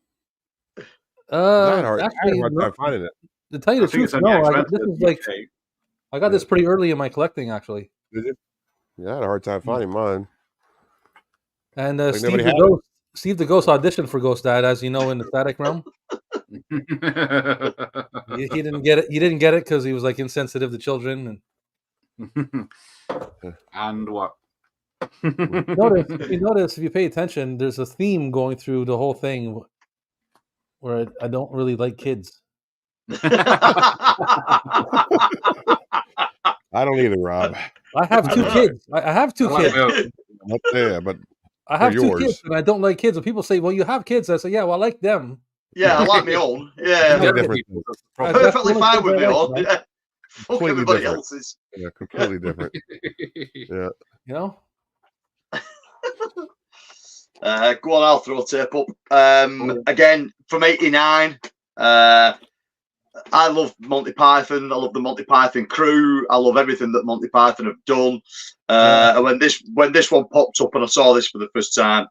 I had a hard Actually, time finding it. to tell you I the think truth, it's only no. expensive This in is the like UK. I got this pretty early in my collecting, actually. Did you? Yeah, I had a hard time finding mine. And Like Steve nobody the had Ghost, Steve the Ghost auditioned for Ghost Dad, as you know, in the Static Realm. He didn't get it. He didn't get it because he was like insensitive to children. And what? If you notice, if you pay attention, there's a theme going through the whole thing where I don't really like kids. I don't either, Rob. I have two kids. I have two kids. Yeah, but I have two yours. kids, and I don't like kids. When people say, "Well, you have kids," I say, "Yeah, well, I like them." Yeah, I like my own. Yeah, Different things. perfectly fine with me like, own. Yeah. Fuck Completely everybody different. else's. Yeah, completely different. Yeah. You know. Go on, I'll throw a tape up. Again, from '89. I love Monty Python. I love the Monty Python crew. I love everything that Monty Python have done. And when this one popped up and I saw this for the first time,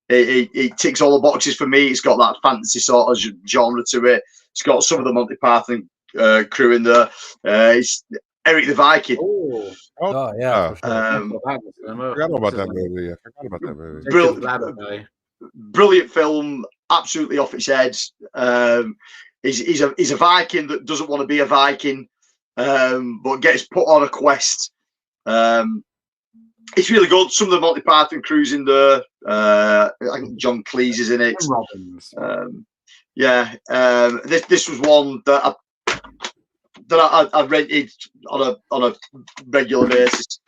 it ticks all the boxes for me. It's got that fantasy sort of genre to it. It's got some of the Monty Python crew in there. It's Eric the Viking. Oh yeah. For sure. I forgot about that movie. Brilliant film. Absolutely off its head. He's a Viking that doesn't want to be a Viking, but gets put on a quest. It's really good. Some of the Monty Python crew's in there. I think John Cleese is in it. This was one that I rented on a regular basis.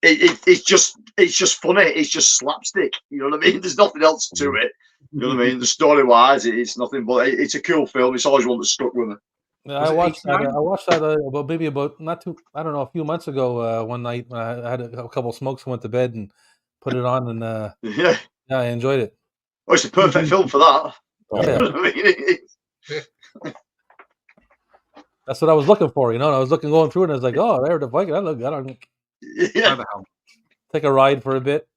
It's just funny. It's just slapstick. You know what I mean? There's nothing else to it. You know what I mean? The story wise, it's nothing but it's a cool film. It's always one that stuck with me. Yeah, I watched that a few months ago. One night when I had a couple smokes, went to bed and put it on, and yeah, I enjoyed it. Oh, it's a perfect film for that. Yeah. You know what I mean? That's what I was looking for, and I was going through it, and I was like, "Oh, there the Viking. I look good. I'm take a ride for a bit."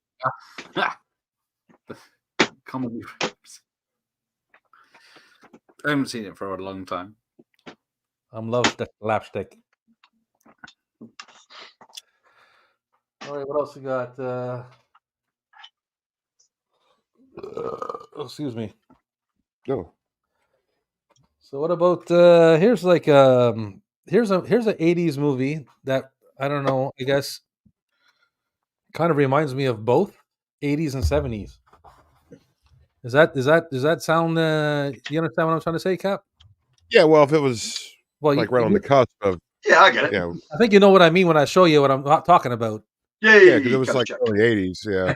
Comedy films. I haven't seen it for a long time. Love slapstick. All right, what else we got? Excuse me. No. So what about here's a 80s movie that I don't know, I guess kind of reminds me of both 80s and 70s. Does that sound you understand what I'm trying to say, Cap? Yeah, well, if it was right on the cusp of I get it. Yeah, I think you know what I mean when I show you what I'm talking about. Yeah, because it was like early 80s, yeah.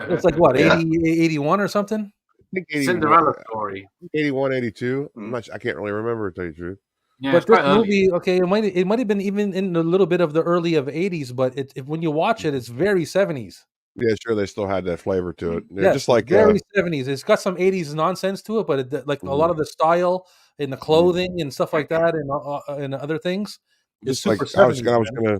It's like what, 80, 81 or something? I think 81, Cinderella Story. 81, 82. I can't really remember, to tell you the truth. Yeah, but this movie, okay, it might have been even in a little bit of the early of 80s, but when you watch it, it's very 70s. Yeah, sure, they still had that flavor to it. Yeah, just like very 70s. It's got some 80s nonsense to it, but a lot of the style and the clothing and stuff like that, and other things is super like 70s.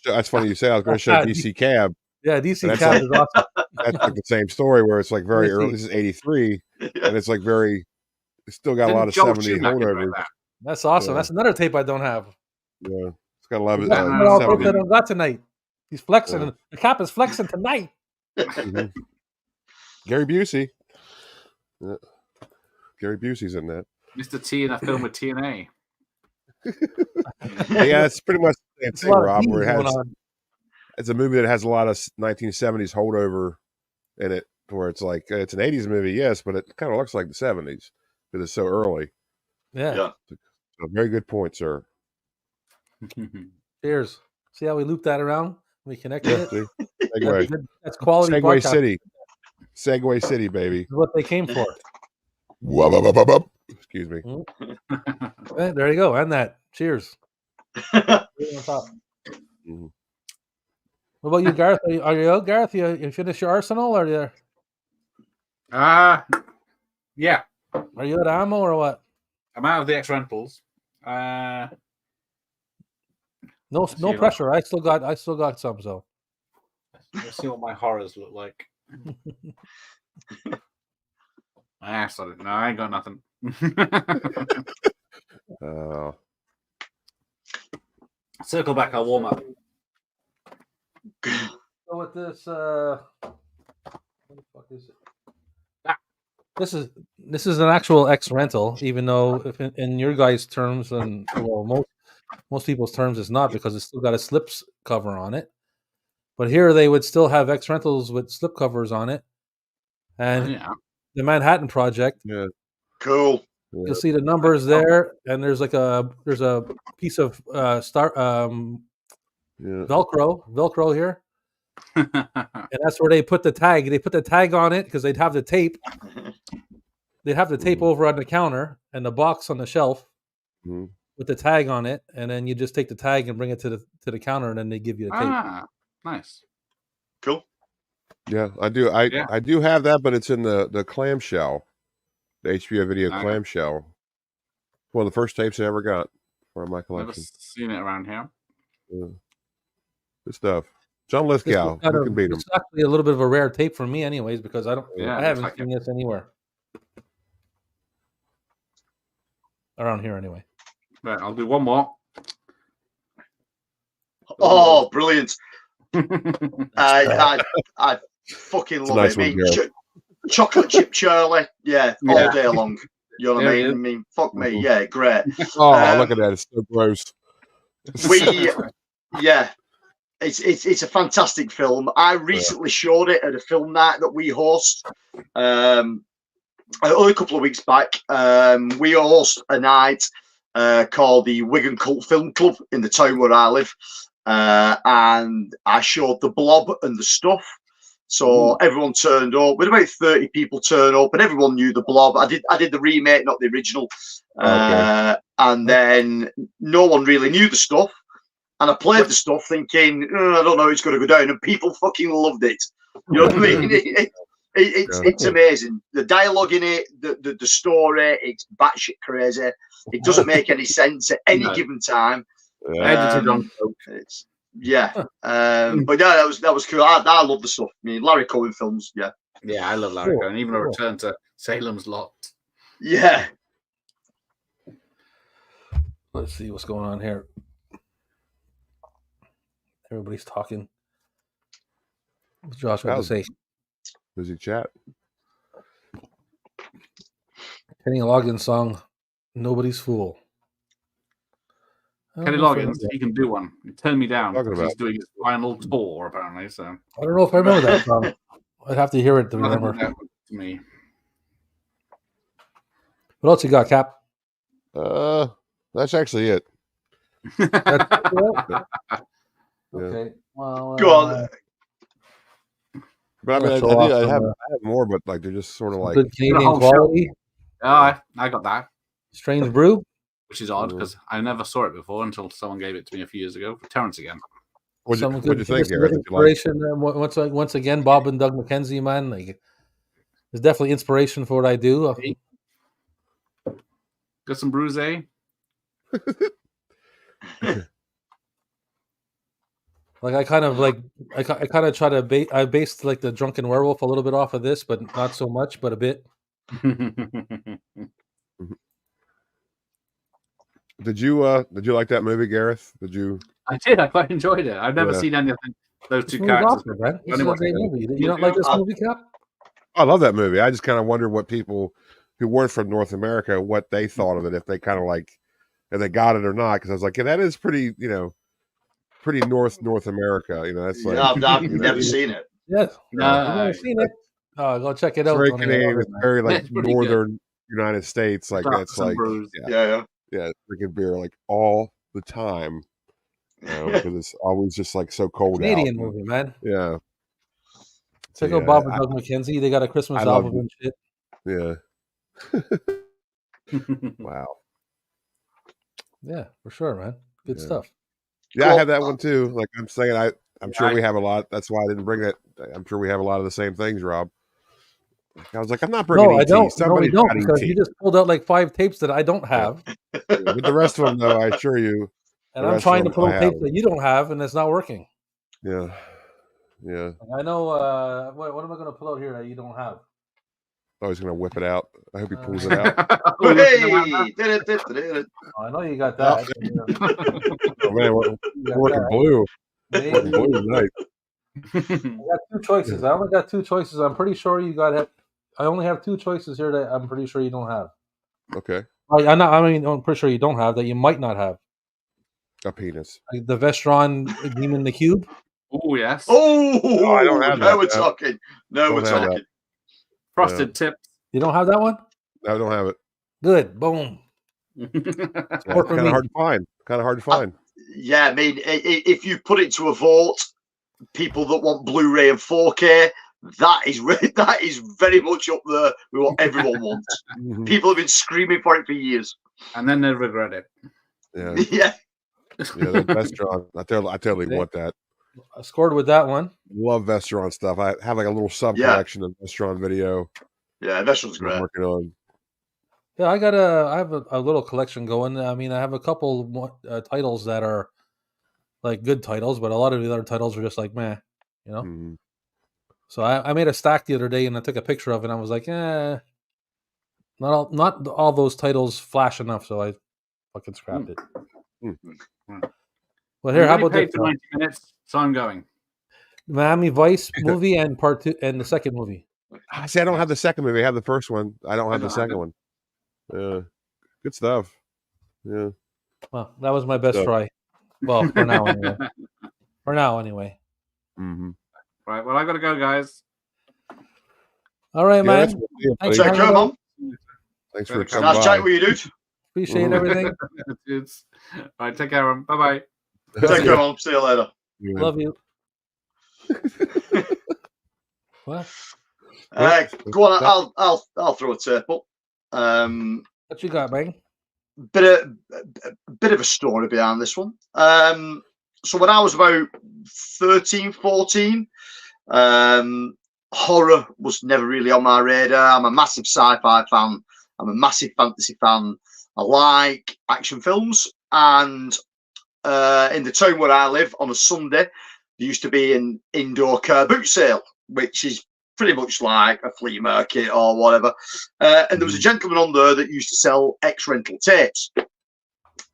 That's funny you say. I was going to show DC Cab. Yeah, DC Cab is awesome. That's like the same story where it's like very early. This is 83, and it's like it's still got a lot of 70 holdovers. That's awesome. That's another tape I don't have. Yeah, it's got a lot of I don't got tonight. He's flexing. Yeah. The Cap is flexing tonight. Gary Busey. Yeah. Gary Busey's in that. Mr. T in a film with TNA. Yeah, it's pretty much the same thing, Rob. Where it's a movie that has a lot of 1970s holdover in it, where it's like it's an 80s movie, yes, but it kind of looks like the 70s because it's so early. Yeah. So very good point, sir. Cheers. See how we looped that around? We connected it. Segway. That's quality. Segway City. Segway City, baby. That's what they came for. Excuse me. There you go. And that. Cheers. On top. What about you, Gareth? Are you out, Gareth? You finished your arsenal? Or are you there? Yeah. Are you at ammo or what? I'm out of the X rentals. No pressure. I still got some. So let's see what my horrors look like. I saw it. No, I ain't got nothing. Circle back. I'll warm up. Go with this. What the fuck is it? This is an actual X rental, even though if in your guys' terms and most people's terms it's not, because it's still got a slips cover on it. But here they would still have X rentals with slip covers on it, and the Manhattan Project. Yeah, cool. You'll see the numbers there, and there's a piece of Velcro here, and that's where they put the tag. They put the tag on it because they'd have the tape. They'd have the tape over on the counter and the box on the shelf with the tag on it, and then you just take the tag and bring it to the counter, and then they give you the tape. Nice, cool. Yeah, I do. I do have that, but it's in the clamshell, the HBO video clamshell. One of the first tapes I ever got from my collection. Never seen it around here. Yeah. Good stuff. John Lithgow. Who can beat him? It's actually a little bit of a rare tape for me, anyways, because I haven't seen this anywhere around here, anyway. Right, I'll do one more. Oh, brilliant! I fucking love it. I mean, chocolate chip Charlie, all day long. You know what I mean? I mean, fuck me, great. Oh, look at that! It's so gross. It's a fantastic film. I recently showed it at a film night that we host. Only a couple of weeks back, we host a night called the Wigan Cult Film Club in the town where I live, and I showed The Blob and the stuff. So everyone turned up. We had about 30 people turn up, and everyone knew The Blob. I did the remake, not the original. And then no one really knew the stuff. And I played the stuff thinking, I don't know how it's going to go down, and people fucking loved it. You know what I mean? It's amazing. The dialogue in it, the story, it's batshit crazy. It doesn't make any sense at any given time. But that was cool. I love the stuff. I mean, Larry Cohen films, yeah, I love Larry Cohen. Even a Return to Salem's Lot. Yeah. Let's see what's going on here. Everybody's talking. What's Josh got to say? Busy chat. Kenny Loggins' song, "Nobody's Fool." Kenny Loggins, he can do one. He turned me down because he's doing his final tour, apparently. So I don't know if I remember that song. I'd have to hear it to remember. To me. What else you got, Cap? That's actually it. Okay. Well, go on. But I mean, I have more, but like they're just sort of like good Canadian quality. I got that. Strange Brew, which is odd because I never saw it before until someone gave it to me a few years ago. For Terrence again. What'd you think, Gary? Inspiration. Once again, Bob and Doug McKenzie, man. Like, there's definitely inspiration for what I do. Got some bruise, eh? Like I kind of try to I based like the Drunken Werewolf a little bit off of this, but not so much, but a bit. Did you like that movie, Gareth? Did you? I did. I quite enjoyed it. I've never seen anything. Those two characters. Awesome, man. This is a great movie. You don't like this movie, Cap? I love that movie. I just kind of wonder what people who weren't from North America, what they thought of it, if they kind of like, if they got it or not. Because I was like, that is pretty, pretty North America. That's like I've never seen it. Yes, I've never seen it. Oh, go check it out. Very Canadian, very like northern United States. Like that's like drinking beer like all the time. Because it's always just like so cold Canadian out. movie, man. Yeah. Check out Bob and Doug McKenzie. They got a Christmas album and shit. Yeah. Wow. Yeah, for sure, man. Good stuff. Yeah, I have that one too. Like I'm saying, I'm sure we have a lot. That's why I didn't bring that. I'm sure we have a lot of the same things, Rob. I was like, I'm not bringing. No, I don't. Somebody don't because you just pulled out like 5 tapes that I don't have. But the rest of them, though, I assure you. And I'm trying to pull tapes that you don't have, and it's not working. Yeah. Yeah. I know. What am I going to pull out here that you don't have? Oh, he's going to whip it out. I hope he pulls it out. Hey! I know you got that. Oh, man, we're working blue. Working blue tonight. I got two choices. I only got two choices. I'm pretty sure you got it. I only have two choices here that I'm pretty sure you don't have. Okay. I'm pretty sure you don't have that you might not have. A penis. Like the Vestron Demon the Cube. Oh, yes. Oh, I don't have now that. we're talking. Now we're Don't have talking. Frosted tips. You don't have that one? No, I don't have it. Good. Boom. It's kind of hard to find. Kind of hard to find. Yeah, I mean, if you put it to a vote, people that want Blu-ray and 4K, that is very much up there with what everyone wants. People have been screaming for it for years, and then they regret it. Yeah, yeah. That Vestron. I totally want that. I scored with that one. Love Vestron stuff. I have like a little sub collection of Vestron video. Yeah, Vestron's great. I'm working on. Yeah, I have a little collection going. I mean, I have a couple titles that are like good titles, but a lot of the other titles are just like meh, you know. Mm-hmm. So I made a stack the other day and I took a picture of it and I was like, not all those titles flash enough, so I fucking scrapped it. Well, here, how about paid this? for 90 minutes, so I'm going. Miami Vice movie and part 2 and the second movie. I see. I don't have the second movie. I have the first one. I don't have the second one. Good stuff. Yeah. Well, that was my best try. Well, for now anyway. Mm-hmm. Right. Well, I got to go, guys. All right, man. Thanks for coming. Thanks for coming. Nice chat with you, dude. Appreciate everything. All right. Take care, bye bye. Take care, man. See you later. Love you. What? Go on. I'll throw a tape up. What you got, man? Bit of a story behind this one. So when I was about 13, 14, horror was never really on my radar. I'm a massive sci-fi fan. I'm a massive fantasy fan. I like action films. And in the town where I live, on a Sunday, there used to be an indoor car boot sale, which is pretty much like a flea market or whatever. And there was a gentleman on there that used to sell ex-rental tapes.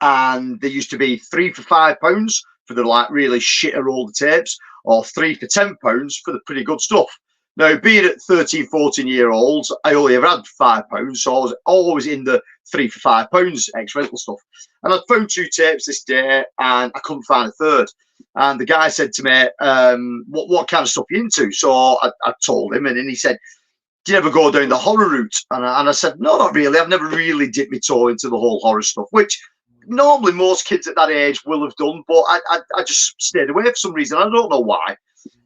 And they used to be £3 for £5 for the like really shitter older tapes, or £3 for £10 for the pretty good stuff. Now, being at 13, 14-year-olds, I only ever had £5, so I was always in the £3 for £5 ex-rental stuff. And I found 2 tapes this day, and I couldn't find a third. And the guy said to me, what kind of stuff are you into? So I told him, and then he said, do you ever go down the horror route? And I said, no, not really. I've never really dipped my toe into the whole horror stuff, which normally most kids at that age will have done, but I just stayed away for some reason. I don't know why.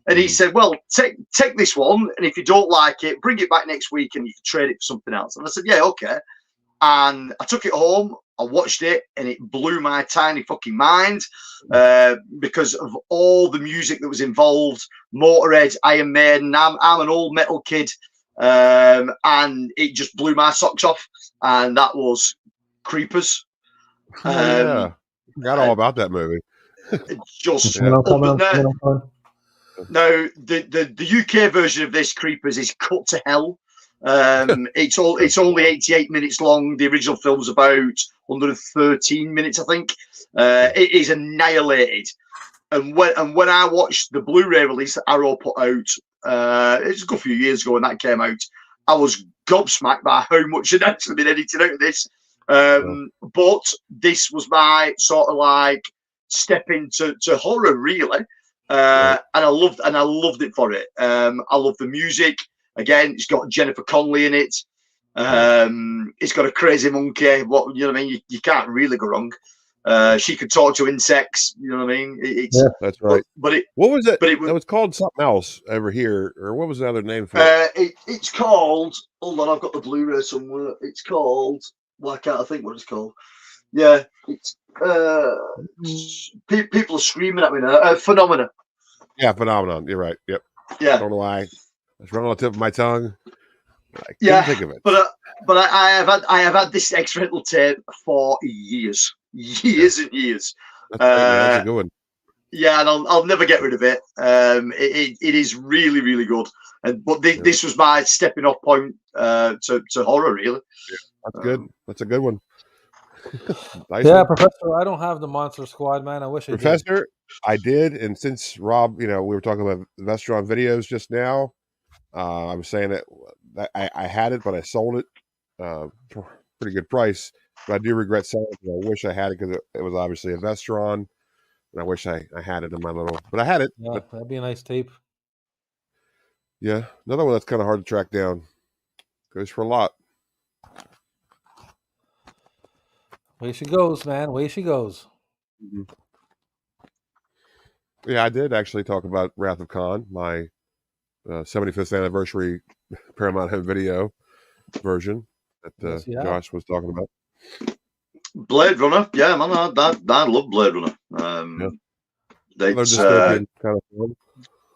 And he said, well, take this one, and if you don't like it, bring it back next week and you can trade it for something else. And I said, yeah, okay. And I took it home, I watched it, and it blew my tiny fucking mind because of all the music that was involved. Motorhead, Iron Maiden. I'm an old metal kid, and it just blew my socks off. And that was Creepers. Yeah, forgot all about that movie. Just now, the UK version of this Creepers is cut to hell. It's only 88 minutes long. The original film's about 113 minutes, I think. It is annihilated. And when I watched the Blu-ray release that Arrow put out, it's a good few years ago when that came out, I was gobsmacked by how much had actually been edited out of this. But this was my sort of like step into horror, really. And I loved it for it. I love the music. Again, it's got Jennifer Connelly in it. It's got a crazy monkey. What you know what I mean? You can't really go wrong. She could talk to insects. You know what I mean? That's right. But what was it? It was called something else over here, or what was the other name for it? It's called. Hold on, I've got the Blu-ray somewhere. It's called. Why can't I think what it's called? Yeah, it's people are screaming at me now. Phenomena. Yeah, Phenomenon. You're right. Yep. Yeah. I don't know why. It's running on the tip of my tongue. I couldn't think of it. But I have had this ex-rental tape for years and years. That's a good one. Yeah, and I'll never get rid of it. It is really, really good. But this was my stepping off point to horror, really. That's good. That's a good one. Nice Yeah, one. Professor, I don't have the Monster Squad, man. I wish I did. Professor, I did, and since Rob, we were talking about restaurant videos just now. I was saying that I had it, but I sold it for a pretty good price. But I do regret selling it. I wish I had it because it was obviously a Vestron, and I wish I had it in my little. But I had it. Yeah, but, that'd be a nice tape. yeah, another one that's kind of hard to track down. Goes for a lot. Way she goes, man. Way she goes. Mm-hmm. Yeah, I did actually talk about Wrath of Khan, my 75th anniversary Paramount Home Video version that Josh was talking about. Blade Runner, yeah, man, I love Blade Runner. Dystopian kind of film.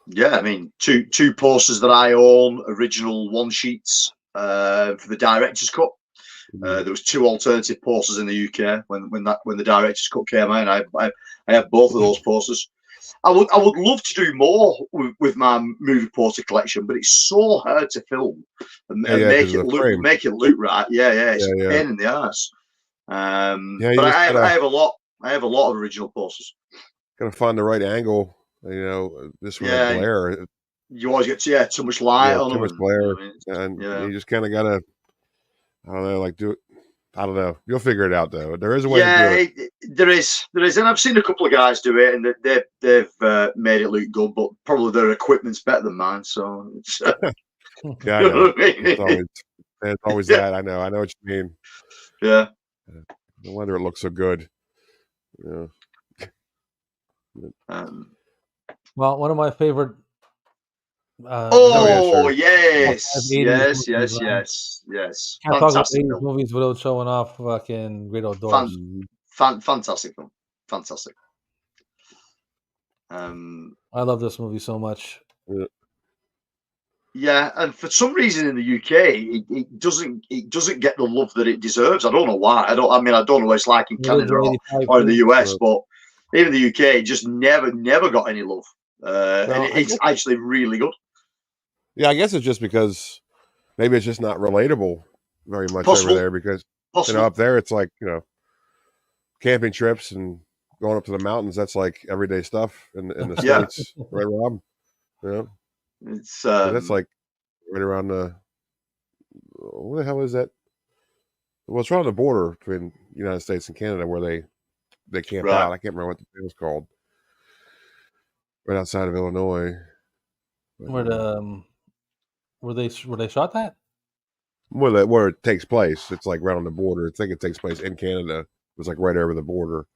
Yeah, I mean, two posters that I own, original one sheets for the director's cut. There was 2 alternative posters in the UK when the director's cut came out. And I have both of those posters. I would love to do more with my movie poster collection, but it's so hard to film and make it look right. Yeah, it's a pain in the ass. But I have a lot. I have a lot of original posters. Gotta find the right angle. This one glare. You always get too much light on them. Too much glare, and you just kind of gotta. I don't know, do it. I don't know. You'll figure it out, though. There is a way to do it. There is, and I've seen a couple of guys do it, and they've made it look good, but probably their equipment's better than mine. So, it's, yeah, I know. It's always that. I know what you mean. Yeah. No wonder it looks so good. Yeah. Well, one of my favorite. Yes. Can't talk about 80s movies without showing off fucking Great Outdoors. Fantastic film. Fantastic. I love this movie so much. Yeah, and for some reason in the UK, it doesn't get the love that it deserves. I don't know why. I don't know what it's like in Canada or in the US, but even the UK, it just never got any love. And it's actually really good. Yeah, I guess it's just because maybe it's just not relatable very much over there because up there it's like camping trips and going up to the mountains. That's like everyday stuff in the States, right, Rob? Yeah, it's that's like right around the. What the hell is that? Well, it's around the border between the United States and Canada where they camp out. I can't remember what the thing was called. Right outside of Illinois. Where they shot that? Where it takes place. It's like right on the border. I think it takes place in Canada. It was like right over the border.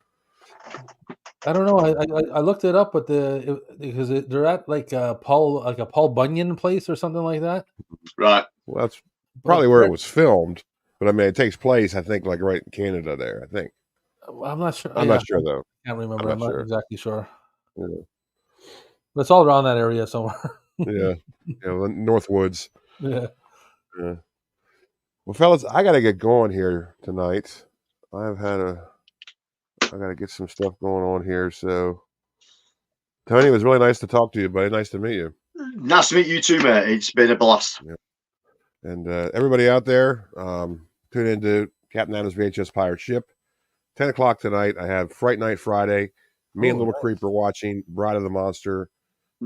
I don't know. I looked it up, but because they're at like a Paul Bunyan place or something like that. Right. Well, that's probably where it was filmed. But I mean, it takes place, I think, like right in Canada there. I think. I'm not sure. I'm not sure though. I can't remember. I'm not exactly sure. Yeah. But it's all around that area somewhere. Yeah, Northwoods. Yeah. Well, fellas, I got to get going here tonight. I got to get some stuff going on here. So, Tony, it was really nice to talk to you, buddy. Nice to meet you. Nice to meet you too, mate. It's been a blast. Yeah. And everybody out there, tune into Captain Adam's VHS Pirate Ship. 10 o'clock tonight. I have Fright Night Friday. Me and Little Creep are watching Bride of the Monster.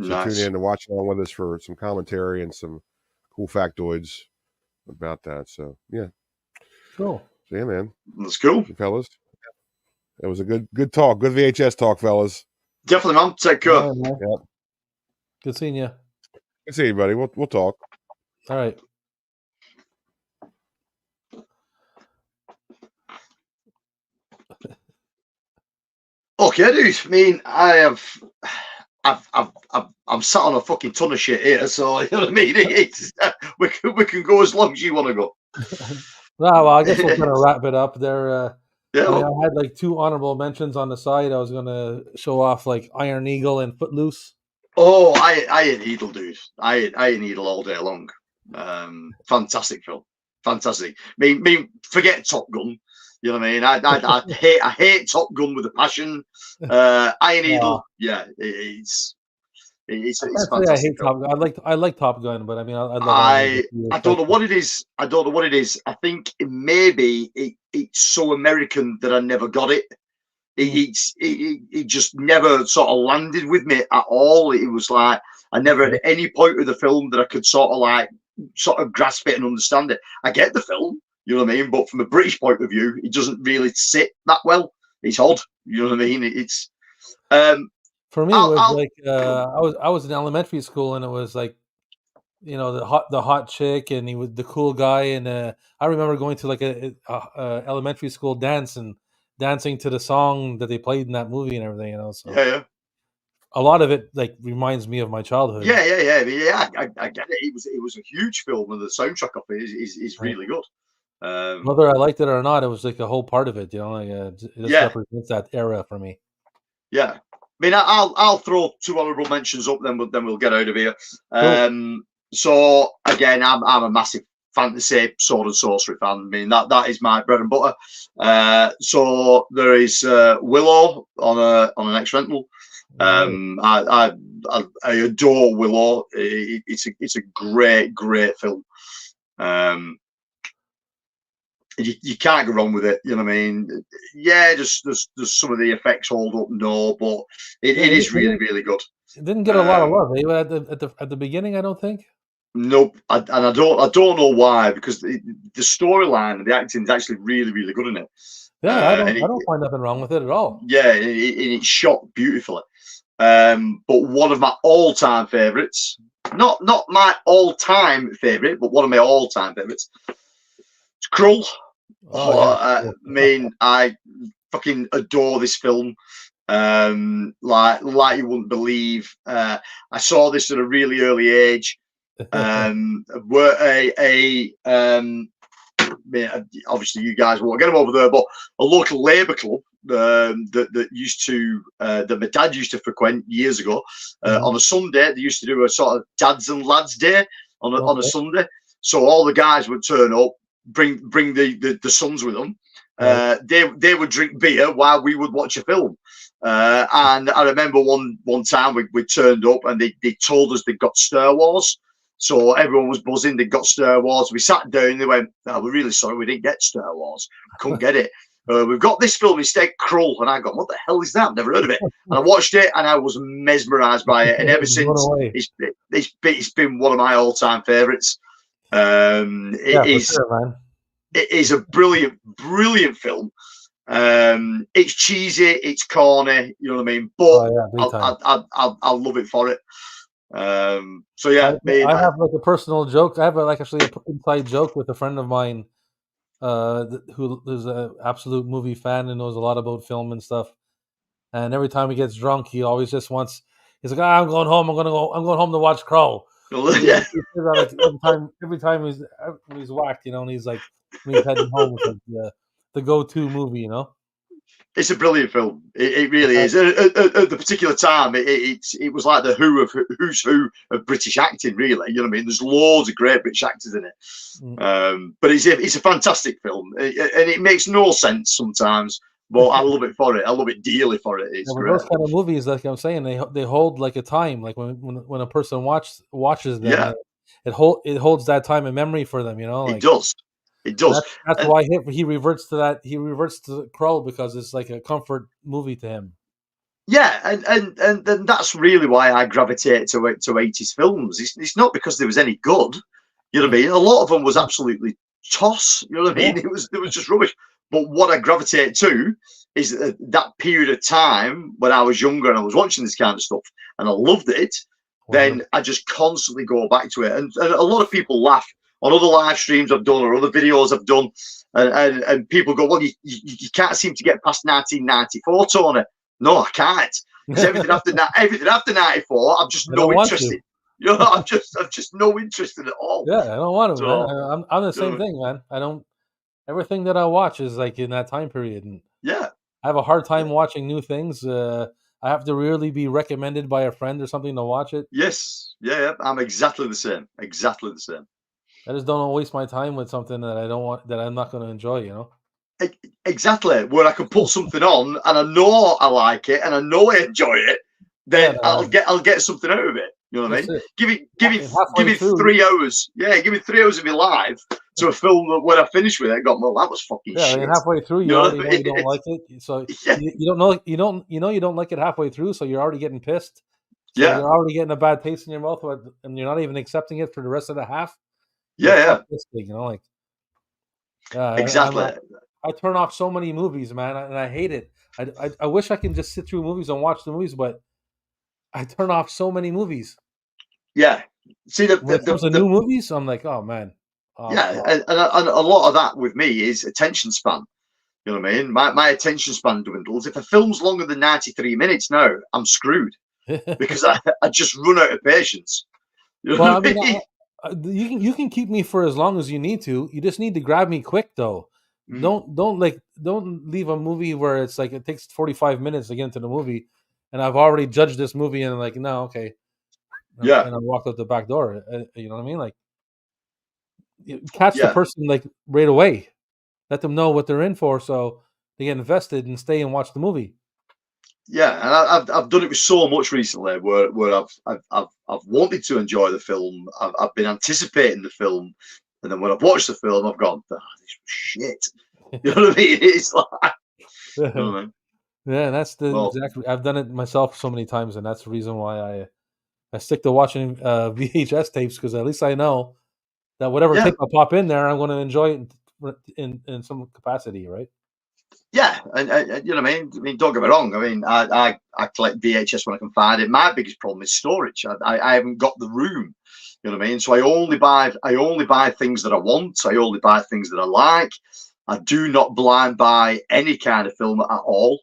So tune in and watch along with us for some commentary and some cool factoids about that. So yeah, cool. So yeah, man, that's cool, fellas. It was a good talk, good VHS talk, fellas. Definitely, man. Take care. Right, man. Yep. Good seeing you. Good seeing you, buddy. We'll talk. All right. Okay, dude. I mean, I'm sat on a fucking ton of shit here, so you know what I mean. We can go as long as you want to go. Well, I guess we'll kind of wrap it up there. I had like 2 honorable mentions on the side. I was gonna show off like Iron Eagle and Footloose. Oh, Iron Eagle, dude. Iron Eagle all day long. Fantastic film. Fantastic. I mean, forget Top Gun. You know what I mean? I hate Top Gun with a passion. Iron Eagle, yeah, it's I a can't say I fantastic hate film. Top Gun. I like Top Gun, but I mean, I love Iron Eagle. I don't know what it is. I don't know what it is. I think maybe it's so American that I never got it. It just never sort of landed with me at all. It was like I never at any point of the film that I could sort of grasp it and understand it. I get the film, you know what I mean, but from a British point of view, it doesn't really sit that well. It's odd, you know what I mean. It's for me. It was like I was in elementary school, and it was like, you know, the hot chick, and he was the cool guy, and I remember going to like a elementary school dance and dancing to the song that they played in that movie and everything, you know. So yeah. A lot of it like reminds me of my childhood. Yeah. I get it. It was a huge film, and the soundtrack of it is really good. Whether I liked it or not, it was like a whole part of it, you know. Like it just represents that era for me. Yeah, I mean, I'll throw 2 honorable mentions up, then we'll get out of here. Cool. So again, I'm a massive fantasy sword and sorcery fan. I mean, that is my bread and butter. So there is Willow on an X rental. I adore Willow. It's a great film. You can't go wrong with it. You know what I mean? Yeah, just there's some of the effects hold up, no, but it is really good. It didn't get a lot of love at the beginning, I don't think. Nope, I don't know why, because the storyline and the acting is actually really good in it. Yeah, I don't find nothing wrong with it at all. Yeah, it's shot beautifully. But one of my all-time favorites, not my all-time favorite, but one of my all-time favorites, it's Krull. I mean, I fucking adore this film. Like you wouldn't believe. I saw this at a really early age. Obviously you guys won't get them over there, but a local labour club that used to that my dad used to frequent years ago. On a Sunday, they used to do a sort of dads and lads day on a Sunday. So all the guys would turn up, bring the sons with them. They would drink beer while we would watch a film. And I remember one time we turned up, and they told us they got Star Wars. So everyone was buzzing. They got Star Wars. We sat down. They went, "Oh, we're really sorry we didn't get Star Wars. Couldn't get it. We've got this film instead, Krull." And I got, "What the hell is that? I've never heard of it." And I watched it, and I was mesmerised by it. And ever since, it's been one of my all-time favourites. It is a brilliant film. It's cheesy, it's corny, you know what I mean? But I love it for it. So yeah, I have like a personal joke. I have actually an inside joke with a friend of mine who's an absolute movie fan and knows a lot about film and stuff. And every time he gets drunk, he always just wants. He's like, "I'm going home. I'm going home to watch Krull." Yeah. Every time he's whacked, you know, and he's like, when he's heading home, it's like the go-to movie, you know. It's a brilliant film. It really is. At the particular time, it was like the who's who of British acting, really. You know what I mean? There's loads of great British actors in it. But it's a fantastic film, and it makes no sense sometimes. But I love it for it. I love it dearly for it. It's great. Those kind of movies, like I'm saying, they hold like a time. Like when a person watches them, it holds that time in memory for them. You know, like, it does. It does. That's why he reverts to that. He reverts to Krull because it's like a comfort movie to him. Yeah, and that's really why I gravitate to 80s films. It's not because there was any good. You know what I mean? A lot of them was absolutely toss. You know what I mean? It was just rubbish. But what I gravitate to is that period of time when I was younger and I was watching this kind of stuff and I loved it. Then I just constantly go back to it. And a lot of people laugh on other live streams I've done or other videos I've done, and people go, "Well, you can't seem to get past 1994, Tony." No, I can't. Because everything after 94, I'm just no interested. You know, I'm just no interested at all. Yeah, I don't want to. So, I'm the same thing, man. I don't. Everything that I watch is like in that time period, and I have a hard time watching new things. I have to really be recommended by a friend or something to watch it. Yes, yeah, I'm exactly the same. I just don't waste my time with something that I don't want, that I'm not going to enjoy, you know. Exactly, where I can put something on and I know I like it and I know I enjoy it, then I'll get something out of it. You know what I mean? Give me 3 hours. Yeah, give me 3 hours of my life to a film that when I finish with it, I got, well, that was fucking shit. And halfway through, you already know you don't like it. So you don't know you don't like it halfway through, so you're already getting pissed. So you're already getting a bad taste in your mouth, and you're not even accepting it for the rest of the half. This thing, you know, like exactly. I turn off so many movies, man, and I hate it. I wish I can just sit through movies and watch the movies, but I turn off so many movies. Yeah. See, when it comes to new movies, I'm like, oh man. And a lot of that with me is attention span. You know what I mean? My attention span dwindles. If a film's longer than 93 minutes now, I'm screwed because I just run out of patience. You know what I mean? You can keep me for as long as you need to. You just need to grab me quick, though. Don't leave a movie where it's like it takes 45 minutes to get into the movie, and I've already judged this movie and I'm like, no, okay, and I walked out the back door. You know what I mean? Like, catch the person like right away. Let them know what they're in for, so they get invested and stay and watch the movie. Yeah, and I've done it with so much recently, where I've wanted to enjoy the film. I've been anticipating the film, and then when I've watched the film, I've gone, oh, this was shit. You know what I mean? It's like, you know what I mean? Yeah, that's exactly. I've done it myself so many times, and that's the reason why I stick to watching VHS tapes, because at least I know that whatever tape I pop in there, I'm going to enjoy it in some capacity, right? Yeah, and you know what I mean. I mean, don't get me wrong. I mean, I collect VHS when I can find it. My biggest problem is storage. I haven't got the room. You know what I mean. So I only buy things that I want. I only buy things that I like. I do not blind buy any kind of film at all.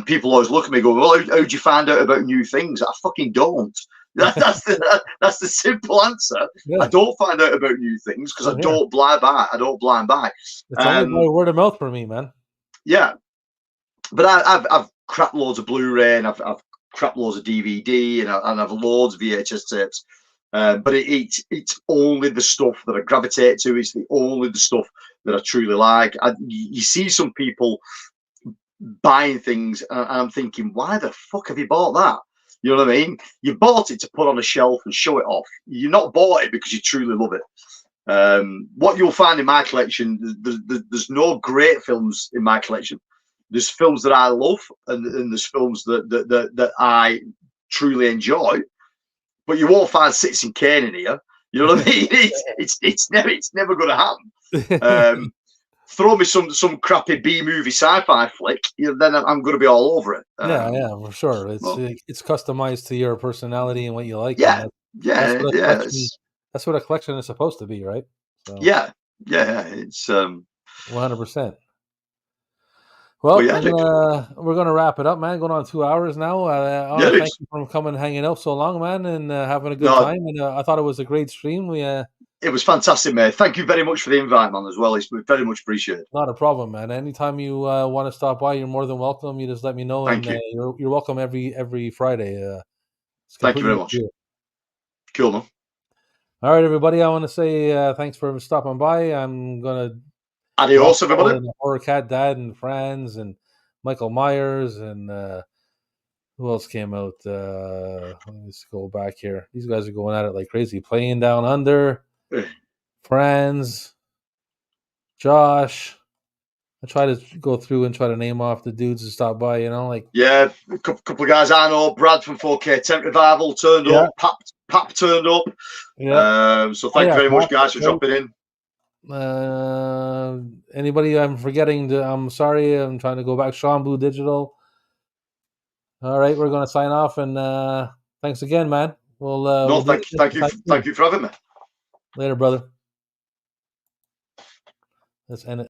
People always look at me and go, well, how do you find out about new things? I fucking don't. That's the simple answer. I don't find out about new things because I don't blind buy. It's only by word of mouth for me, man. Yeah, but I've crap loads of Blu-ray and I've crap loads of DVD and I've loads of VHS tapes. But it's only the stuff that I gravitate to. It's only the stuff that I truly like. You see some people buying things, and I'm thinking, why the fuck have you bought that? You know what I mean? You bought it to put on a shelf and show it off. You're not bought it because you truly love it. What you'll find in my collection, there's no great films in my collection. There's films that I love, and there's films that I truly enjoy. But you won't find Citizen Kane in here. You know what I mean? It's never going to happen. Throw me some crappy B movie sci-fi flick, then I'm going to be all over it. Yeah, for sure. It's customized to your personality and what you like. That's what a collection is supposed to be, right? So. Yeah, it's 100%. Well, we're gonna wrap it up, man. Going on 2 hours now. Thank you for coming and hanging out so long, man, and having a good time. And I thought it was a great stream. It was fantastic, mate. Thank you very much for the invite, man, as well. It's very much appreciated. Not a problem, man. Anytime you want to stop by, you're more than welcome. You just let me know. Thank you. You're welcome every Friday. Thank you very much. Cool, man. All right, everybody. I want to say thanks for stopping by. I'm gonna adios, everybody. Horror Cat Dad and Friends and Michael Myers and who else came out? Let me just go back here. These guys are going at it like crazy. Playing Down Under, Friends, Josh. I try to go through and try to name off the dudes who stop by. A couple of guys I know. Brad from 4K Tent Revival turned up. Pap turned up. So thank you very much, guys, for dropping in. Anybody I'm forgetting? I'm sorry. I'm trying to go back. Sean Blue Digital. All right, we're going to sign off, and thanks again, man. Thank you for having me. Later, brother. Let's end it.